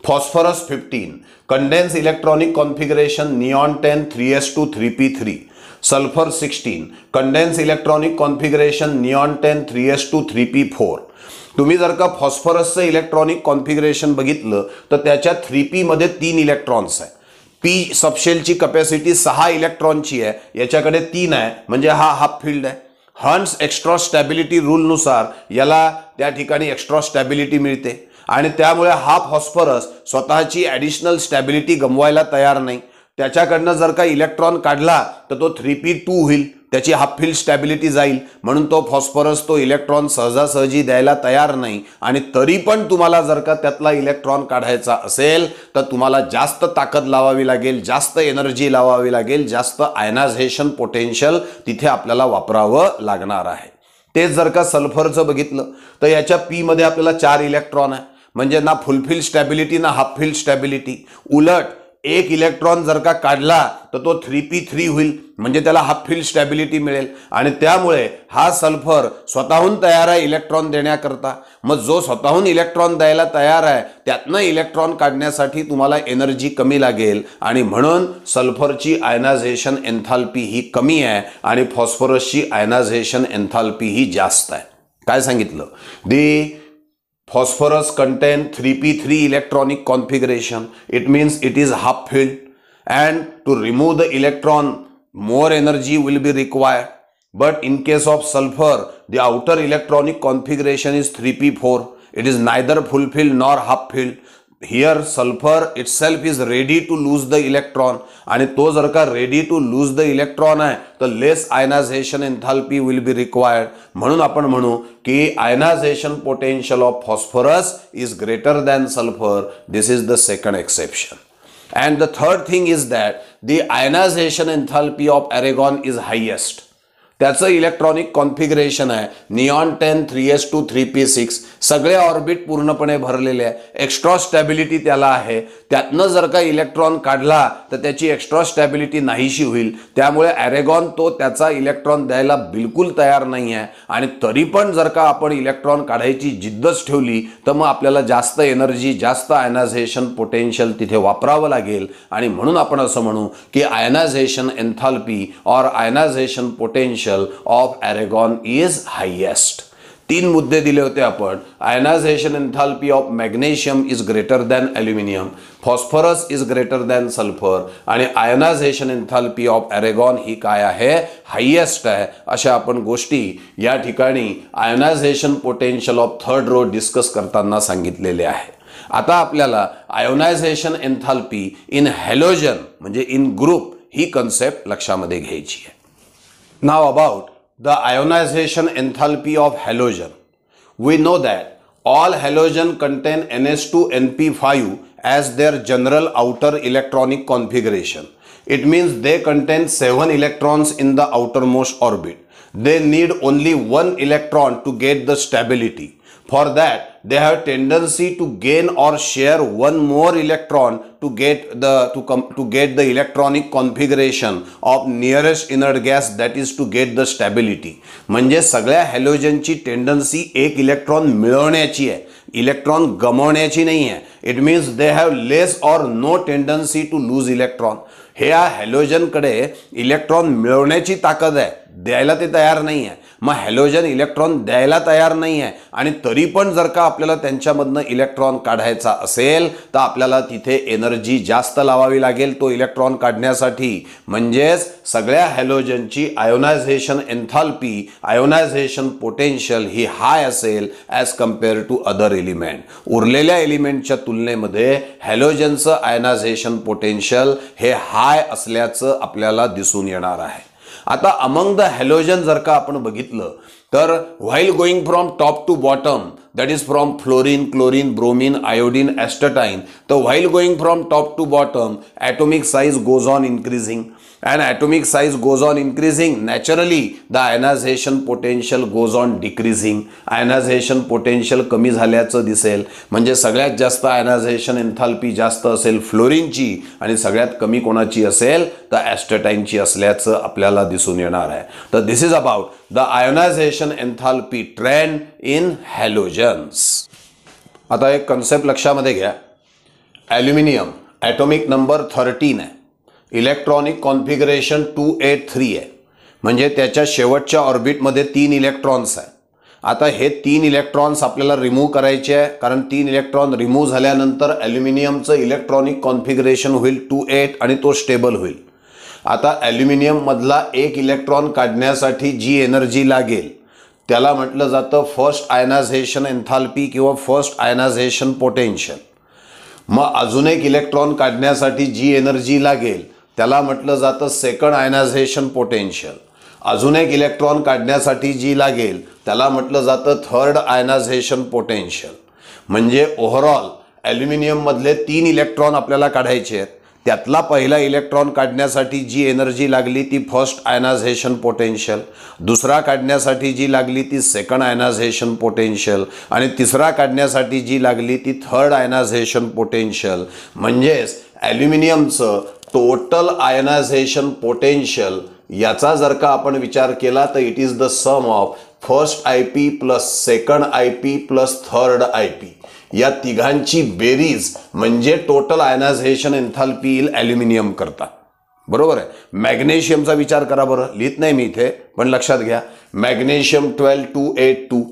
Phosphorus 15 condense electronic configuration neon 10 3s2 3p3. Sulphur 16 condense electronic configuration neon 10 3s2 3p4. तुम्ही जर का फॉस्फरसचं इलेक्ट्रॉनिक कॉन्फिगरेशन बघितलं तर त्याच्या 3p मध्ये 3 इलेक्ट्रॉन्स आहे. पी सबशेलची कॅपॅसिटी 6 इलेक्ट्रॉनची आहे, याच्याकडे 3 आहे, म्हणजे हा हाफ फील्ड आहे. हंट्स एक्स्ट्रा स्टॅबिलिटी रूलनुसार याला त्या ठिकाणी एक्स्ट्रा स्टॅबिलिटी मिळते आणि त्यामुळे हा फॉस्फरस स्वतःची ॲडिशनल स्टॅबिलिटी गमवायला तयार नाही. त्याच्याकडनं जर का इलेक्ट्रॉन काढला तर तो 3p2 होईल, त्याची हाफ फील्ड स्टॅबिलिटी जाईल, म्हणून तो फॉस्फरस तो इलेक्ट्रॉन सहजासहजी द्यायला तयार नाही. आणि तरी पण तुम्हाला जर का त्यातला इलेक्ट्रॉन काढायचा असेल तर तुम्हाला जास्त ताकद लावावी लागेल, जास्त एनर्जी लावावी लागेल, जास्त आयनायझेशन पोटेन्शियल तिथे आपल्याला वापरावं लागणार आहे. तेच जर का सल्फरचं बघितलं तर याच्या पी मध्ये आपल्याला 4 इलेक्ट्रॉन आहे, म्हणजे ना फुलफिल स्टॅबिलिटी ना हाफ फील्ड स्टॅबिलिटी. उलट एक इलेक्ट्रॉन जर का काढला तर तो 3p3 होईल, म्हणजे त्याला हाफ फील्ड स्टॅबिलिटी मिळेल आणि त्यामुळे हा सल्फर स्वतःहून तयार आहे इलेक्ट्रॉन देण्याकरता. मग जो स्वतःहून इलेक्ट्रॉन द्यायला तयार आहे त्यातनं इलेक्ट्रॉन काढण्यासाठी तुम्हाला एनर्जी कमी लागेल आणि म्हणून सल्फरची आयनायझेशन एन्थाल्पी ही कमी आहे आणि फॉस्फरसची आयनायझेशन एन्थाल्पी ही जास्त आहे. काय सांगितलं? दी phosphorus contain 3p3 electronic configuration. It means it is half filled, and to remove the electron more energy will be required. But in case of sulfur, the outer electronic configuration is 3p4. It is neither fulfilled nor half filled. Here sulfur itself is ready to lose the electron, आणि तो जर का ready to lose the electron आहे तर less ionization enthalpy will be required. म्हणून आपण म्हणू की ionization potential of phosphorus is greater than sulfur. This is the second exception. And the third thing is that the ionization enthalpy of argon is highest. त्याचं electronic configuration आहे neon 10 3s2 3p6. सगळे orbit पूर्णपणे भरलेले आहे, extra stability त्याला आहे. त्यातनं जर का इलेक्ट्रॉन काढला तर त्याची एक्स्ट्रा स्टॅबिलिटी नाहीशी होईल. त्यामुळे ॲरेगॉन तो त्याचा इलेक्ट्रॉन द्यायला बिलकुल तयार नाही आहे आणि तरी पण जर का आपण इलेक्ट्रॉन काढायची जिद्दच ठेवली तर मग आपल्याला जास्त एनर्जी, जास्त आयनायझेशन पोटेन्शियल तिथे वापरावं लागेल. आणि म्हणून आपण असं म्हणू की आयनायझेशन एन्थाल्पी और ionization potential of argon is highest. तीन मुद्दे दिले होते आपण. Ionization enthalpy of magnesium is greater than aluminium, phosphorus is greater than sulphur आणि आयनायझेशन एन्थाल्पी ऑफ ॲरेगॉन ही काय आहे, हायेस्ट आहे. अशा आपण गोष्टी या ठिकाणी ionization potential of third row discuss करताना सांगितलेले आहे. आता आपल्याला आयोनायझेशन एन्थाल्पी इन हॅलोजन म्हणजे इन ग्रुप ही कन्सेप्ट लक्षामध्ये घ्यायची आहे. Now about the ionization enthalpy of halogen. We know that all halogen contain NH2NP5 as their general outer electronic configuration. It means they contain 7 electrons in the outermost orbit. They need only 1 electron to get the stability. For that, they have tendency to gain or share one more electron to get the electronic configuration of nearest inert gas, that is to get the stability. म्हणजे सगळ्या हॅलोजनची tendency एक electron मिळवण्याची आहे, electron गमावण्याची नाही आहे. It means they have less or no tendency to lose electron. हे या हॅलोजनकडे इलेक्ट्रॉन मिळवण्याची ताकद आहे, द्यायला ते तयार नाही आहे. मग हॅलोजन इलेक्ट्रॉन द्यायला तयार नाही आहे आणि तरी पण जर का आपल्याला त्यांच्यामधनं इलेक्ट्रॉन काढायचा असेल तर आपल्याला तिथे एनर्जी जास्त लावावी लागेल तो इलेक्ट्रॉन काढण्यासाठी. म्हणजेच सगळ्या हॅलोजनची आयोनायझेशन एन्थाल्पी, आयोनायझेशन पोटेन्शियल ही हाय असेल as compare to other element. उरलेल्या एलिमेंटच्या तुलनेमध्ये हॅलोजनचं आयोनायझेशन पोटेन्शियल हे हाय असल्याचं आपल्याला दिसून येणार आहे. आता अमंग द हॅलोजन जर का आपण बघितलं तर while going from top to bottom, that is from fluorine, chlorine, bromine, iodine, astatine. तर while going from top to bottom atomic size goes on increasing, and atomic size goes on increasing, naturally the ionization potential goes on decreasing. Ionization potential कमी झाल्याचं दिसेल. म्हणजे सगळ्यात जास्त ionization enthalpy जास्त असेल फ्लोरीनची आणि सगळ्यात कमी कोणाची असेल तर ॲस्टटाईनची असल्याचं आपल्याला दिसून येणार आहे. तर this is about the ionization enthalpy trend in halogens. आता एक कन्सेप्ट लक्षामध्ये घ्या. ॲल्युमिनियम ॲटॉमिक नंबर 13 आहे, इलेक्ट्रॉनिक कॉन्फिगरेशन 283 आहे. म्हणजे त्याच्या शेवटच्या ऑर्बिटमध्ये 3 इलेक्ट्रॉन्स आहे. आता हे 3 इलेक्ट्रॉन्स आपल्याला रिमूव्ह करायचे आहे, कारण 3 इलेक्ट्रॉन रिमूव्ह झाल्यानंतर ॲल्युमिनियमचं इलेक्ट्रॉनिक कॉन्फिगरेशन होईल 28 आणि तो स्टेबल होईल. आता ॲल्युमिनियममधला एक इलेक्ट्रॉन काढण्यासाठी जी एनर्जी लागेल त्याला म्हटलं जातं फर्स्ट आयनायझेशन एन्थाल्पी किंवा फर्स्ट आयनायझेशन पोटेन्शियल. मग अजून एक इलेक्ट्रॉन काढण्यासाठी जी एनर्जी लागेल त्याला म्हटलं जातं सेकंड आयनायझेशन पोटेन्शियल. अजून एक इलेक्ट्रॉन काढण्यासाठी जी लागेल त्याला म्हटलं जातं थर्ड आयनायझेशन पोटेन्शियल. म्हणजे ओव्हरऑल ॲल्युमिनियममधले 3 इलेक्ट्रॉन आपल्याला काढायचे आहेत. त्यातला पहिला इलेक्ट्रॉन काढण्यासाठी जी एनर्जी लागली ती फर्स्ट आयनायझेशन पोटेन्शियल, दुसरा काढण्यासाठी जी लागली ती सेकंड आयनायझेशन पोटेन्शियल आणि तिसरा काढण्यासाठी जी लागली ती थर्ड आयनायझेशन पोटेन्शियल. म्हणजेच ॲल्युमिनियमचं टोटल आयनायझेशन पोटेन्शियल याचा जर का आपण विचार केला तर it is the sum of first IP plus second IP plus third IP. या तिघांची बेरीज म्हणजे टोटल आयनायझेशन एन्थाल्पी येईल ॲल्युमिनियम करता. बरोबर आहे. मॅग्नेशियमचा विचार करा बरं, लिहित नाही मी इथे पण लक्षात घ्या. मॅग्नेशियम 12282.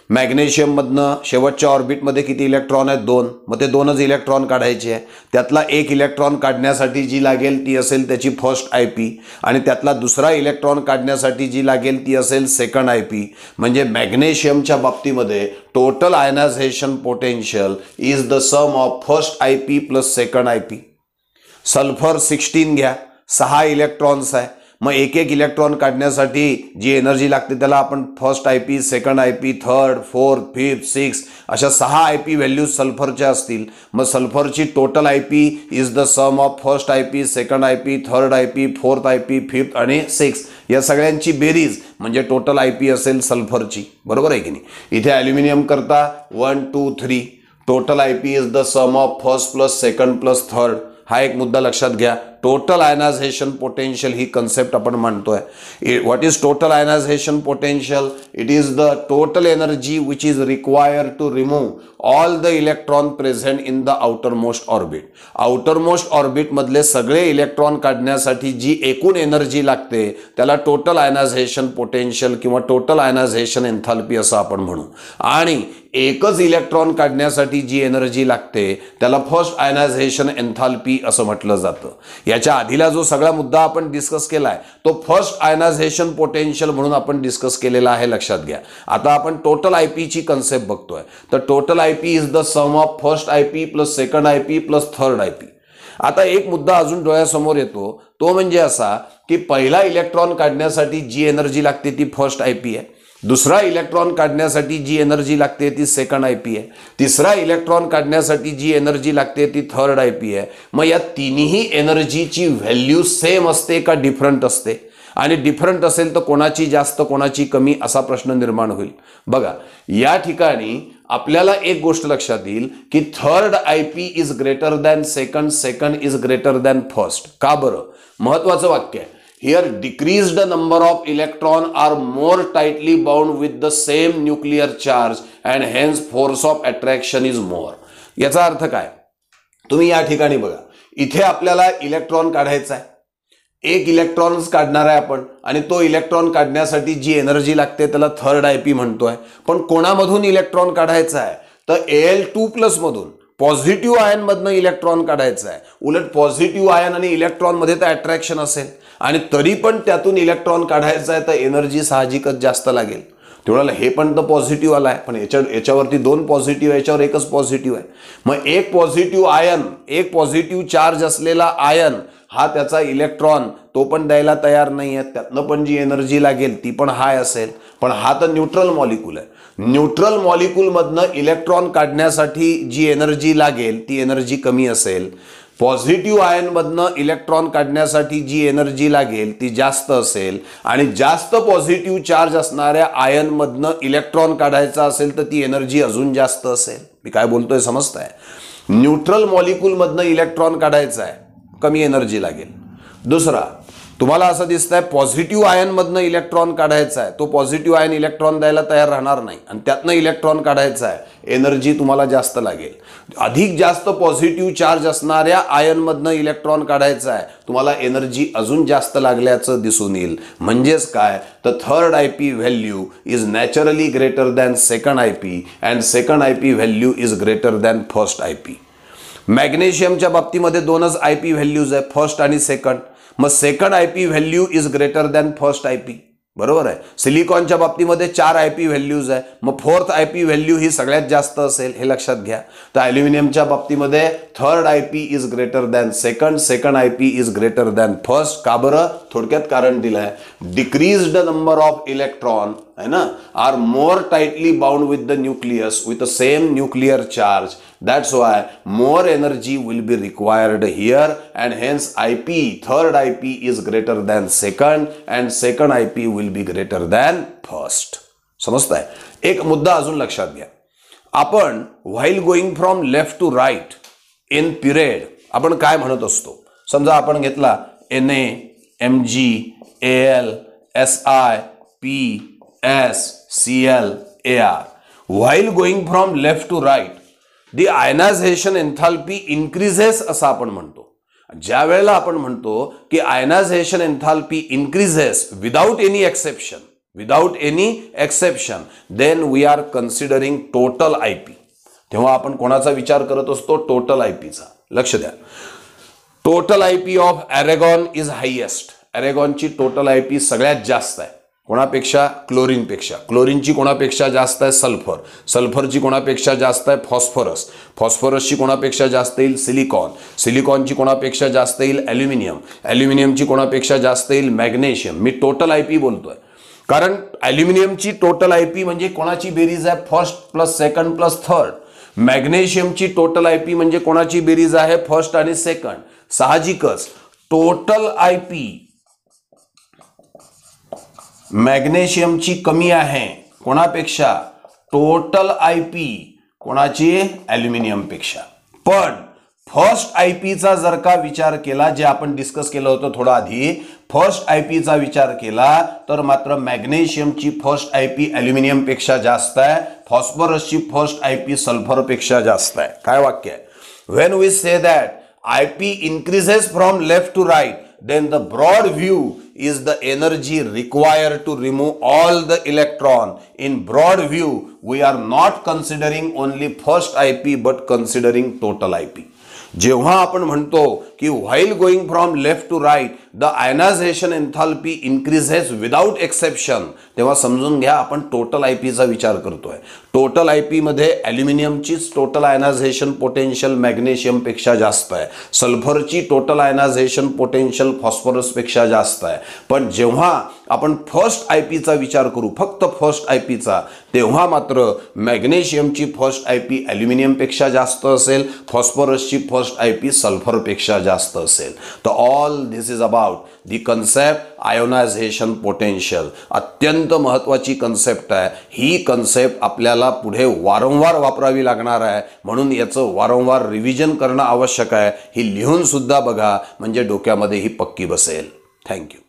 मॅग्नेशियममधनं शेवटच्या ऑर्बिटमध्ये किती इलेक्ट्रॉन आहेत 2. मग ते 2च इलेक्ट्रॉन काढायचे आहे. त्यातला एक इलेक्ट्रॉन काढण्यासाठी जी लागेल ती असेल त्याची फर्स्ट IP आणि त्यातला दुसरा इलेक्ट्रॉन काढण्यासाठी जी लागेल ती असेल सेकंड IP. म्हणजे मॅग्नेशियमच्या बाबतीमध्ये total ionization potential is the sum of first IP plus second IP. Sulphur 16 घ्या, 6 इलेक्ट्रॉन्स आहे. मग एक एक इलेक्ट्रॉन काढण्यासाठी जी एनर्जी लागते त्याला आपण first IP, second IP, third, fourth, fifth, 6 अशा 6 IP व्हॅल्यूज सल्फरच्या असतील. मग सल्फरची total IP is the sum of first IP, second IP, third IP, fourth IP, fifth आणि 6 या सगळ्यांची बेरीज म्हणजे टोटल IP असेल सल्फरची. बरोबर आहे की नाही. इथे ॲल्युमिनियम करता 1 2 3 total IP is the sum of first plus second plus third. हा एक मुद्दा लक्षात घ्या. टोटल आयनायझेशन पोटेन्शियल ही कन्सेप्ट आपण म्हणतोय. What is total ionization potential? It is the total energy which is required to remove all the electron present in the outer most orbit. Outer most orbit मधले सगळे electron काढण्यासाठी जी एकूण energy लागते त्याला टोटल आयनायझेशन पोटेन्शियल किंवा total ionization enthalpy असं आपण म्हणू. आणि एकच इलेक्ट्रॉन काढण्यासाठी जी एनर्जी लागते त्याला फर्स्ट आयनायझेशन एन्थाल्पी असं म्हटलं जातं. याच्या आधीला जो सगळा मुद्दा आपण डिस्कस केलाय तो फर्स्ट आयनायझेशन पोटेन्शियल म्हणून आपण डिस्कस केलेला आहे, लक्षात घ्या. आता आपण टोटल आयपी ची कन्सेप्ट बघतोय. तर total IP is the sum of first IP plus second IP plus third IP. आता एक मुद्दा अजून डोळ्यासमोर येतो, तो म्हणजे असा की पहिला इलेक्ट्रॉन काढण्यासाठी जी एनर्जी लागते ती फर्स्ट आयपी आहे. दुसरा इलेक्ट्रॉन काढण्यासाठी जी एनर्जी लागते ती सेकंड आयपी आहे. तिसरा इलेक्ट्रॉन काढण्यासाठी जी एनर्जी लागते ती थर्ड आयपी आहे. मग या तिन्ही एनर्जीची व्हॅल्यू सेम असते का डिफरंट असते? आणि डिफरंट असेल तर कोणाची जास्त कोणाची कमी असा प्रश्न निर्माण होईल. बघा या ठिकाणी आपल्याला एक गोष्ट लक्षात येईल की third IP is greater than second, second is greater than first. का बरं? महत्वाचं वाक्य आहे. Here decreased number of electron are more tightly bound with the same nuclear charge and hence force of attraction is more. याचा अर्थ काय? तुम्ही या ठिकाणी बघा, इथे आपल्याला इलेक्ट्रॉन काढायचा आहे. एक इलेक्ट्रॉन काढणार आहे आपण आणि तो इलेक्ट्रॉन काढण्यासाठी जी एनर्जी लागते त्याला थर्ड आयपी म्हणतोय. पण कोणामधून इलेक्ट्रॉन काढायचा आहे? तर Al2+ मधून, पॉझिटिव्ह आयन मधनं इलेक्ट्रॉन काढायचा आहे. उलट पॉझिटिव्ह आयन आणि इलेक्ट्रॉन मध्ये तर अट्रॅक्शन असेल आणि तरी पण त्यातून इलेक्ट्रॉन काढायचा आहे तर एनर्जी साहजिकच जास्त लागेल. तेवढ्याला हे पण तर पॉझिटिव्ह आला आहे, पण याच्यावरती दोन पॉझिटिव्ह आहे, याच्यावर एकच पॉझिटिव्ह आहे. मग एक पॉझिटिव्ह आयन, एक पॉझिटिव्ह चार्ज असलेला आयन हा त्याचा इलेक्ट्रॉन तो पण द्यायला तयार नाही आहे. त्यातनं पण जी एनर्जी लागेल ती पण हाय असेल. पण हा तर न्यूट्रल मॉलिक्यूल आहे. न्यूट्रल मॉलिक्यूल मधनं इलेक्ट्रॉन काढण्यासाठी जी एनर्जी लागेल ती एनर्जी कमी असेल. पॉझिटिव्ह आयन मधनं इलेक्ट्रॉन काढण्यासाठी जी एनर्जी लागेल ती जास्त असेल. आणि जास्त पॉझिटिव्ह चार्ज असणाऱ्या आयन मधनं इलेक्ट्रॉन काढायचा असेल तर ती एनर्जी अजून जास्त असेल. मी काय बोलतोय समजताय? न्यूट्रल मॉलिक्यूल मधनं इलेक्ट्रॉन काढायचा आहे, कमी एनर्जी लागेल. दुसरा, तुम्हाला असं दिसतंय पॉझिटिव्ह आयन मधनं इलेक्ट्रॉन काढायचा आहे, तो पॉझिटिव्ह आयन इलेक्ट्रॉन द्यायला तयार राहणार नाही आणि त्यातनं इलेक्ट्रॉन काढायचा आहे, एनर्जी तुम्हाला जास्त लागेल. अधिक जास्त पॉझिटिव्ह चार्ज असणाऱ्या आयन मधनं इलेक्ट्रॉन काढायचा आहे, तुम्हाला एनर्जी अजून जास्त लागल्याचं दिसून येईल. म्हणजेच काय? तर third IP value is naturally greater than second IP and second IP value is greater than first IP. मॅग्नेशियमच्या बाबतीमध्ये दोनच आयपी व्हॅल्यूज आहे, फर्स्ट आणि सेकंड. मग second IP value is greater than first IP, बरोबर आहे. सिलिकॉनच्या बाबतीमध्ये 4 आयपी व्हॅल्यूज आहे, मग फोर्थ आयपी व्हॅल्यू ही सगळ्यात जास्त असेल, हे लक्षात घ्या. तर ॲल्युमिनियमच्या बाबतीमध्ये third IP is greater than second, second IP is greater than first. का बरं? थोडक्यात कारण दिलं आहे. डिक्रीज्ड नंबर ऑफ इलेक्ट्रॉन है ना are more tightly bound with the nucleus with the same nuclear charge. That's why more energy will be required here and hence IP, third IP is greater than second and second IP will be greater than first. समजताय? एक मुद्दा अजून लक्षात घ्या. आपण while going from left to right in period आपण काय म्हणत असतो? समजा आपण घेतला Na, Mg, Al, Si, P, S, Cl, Ar. While going from left to right the ionization enthalpy increases असं आपण म्हणतो. ज्या वेळेला आपण म्हणतो की ionization enthalpy increases without any exception then we are considering total IP. तेव्हा आपण कोणाचा विचार करत असतो? टोटल आयपीचा. लक्ष द्या, total IP of argon is highest. अरेगॉनची टोटल आयपी सगळ्यात जास्त आहे. कोणापेक्षा? क्लोरीनपेक्षा. क्लोरीनची कोणापेक्षा जास्त आहे? सल्फर. सल्फरची कोणापेक्षा जास्त आहे? फॉस्फरस. फॉस्फरसची कोणापेक्षा जास्त येईल? सिलिकॉन. सिलिकॉनची कोणापेक्षा जास्त येईल? ॲल्युमिनियम. ॲल्युमिनियमची कोणापेक्षा जास्त येईल? मॅग्नेशियम. मी टोटल आयपी बोलतोय कारण ॲल्युमिनियमची टोटल आयपी म्हणजे कोणाची बेरीज आहे? First plus second plus third. मॅग्नेशियमची टोटल आयपी म्हणजे कोणाची बेरीज आहे? फर्स्ट आणि सेकंड. साहजिकच टोटल आयपी मॅग्नेशियमची कमी आहे कोणापेक्षा? टोटल आयपी कोणाची? ॲल्युमिनियम पेक्षा. पण फर्स्ट आयपीचा जर का विचार केला, जे आपण डिस्कस केलं होतं थोडं आधी, फर्स्ट आयपीचा विचार केला तर मात्र मॅग्नेशियमची फर्स्ट आयपी अल्युमिनियम पेक्षा जास्त आहे, फॉस्फरसची फर्स्ट आयपी सल्फर पेक्षा जास्त आहे. काय वाक्य आहे? When we say that IP increases from left to right, then the broad view is the energy required to remove all the electron. In broad view, we are not considering only first IP but considering total IP. जेव्हा आपण म्हणतो की while going from left to right the ionization enthalpy increases without exception, तेव्हा समजून घ्या आपण total आयपीचा विचार करतोय. टोटल आयपी मध्ये ॲल्युमिनियमचीच टोटल आयनायझेशन पोटेन्शियल मॅग्नेशियम पेक्षा जास्त आहे, सल्फरची टोटल आयनायझेशन पोटेन्शियल फॉस्फरस पेक्षा जास्त आहे. पण जेव्हा आपण फर्स्ट आयपीचा विचार करू, फक्त फर्स्ट आयपीचा, तेव्हा मात्र मॅग्नेशियमची फर्स्ट आयपी ॲल्युमिनियम पेक्षा जास्त असेल, फॉस्फरसची फर्स्ट आयपी सल्फर पेक्षा जास्त असेल. तर all this is about the concept ionisation potential. अत्यंत महत्त्वाची कन्सेप्ट आहे ही. कन्सेप्ट आपल्याला पुढे वारंवार वापरावी लागणार आहे, म्हणून याचं वारंवार रिव्हिजन करणं आवश्यक आहे. ही लिहून सुद्धा बघा म्हणजे डोक्यामध्ये ही पक्की बसेल. थँक्यू.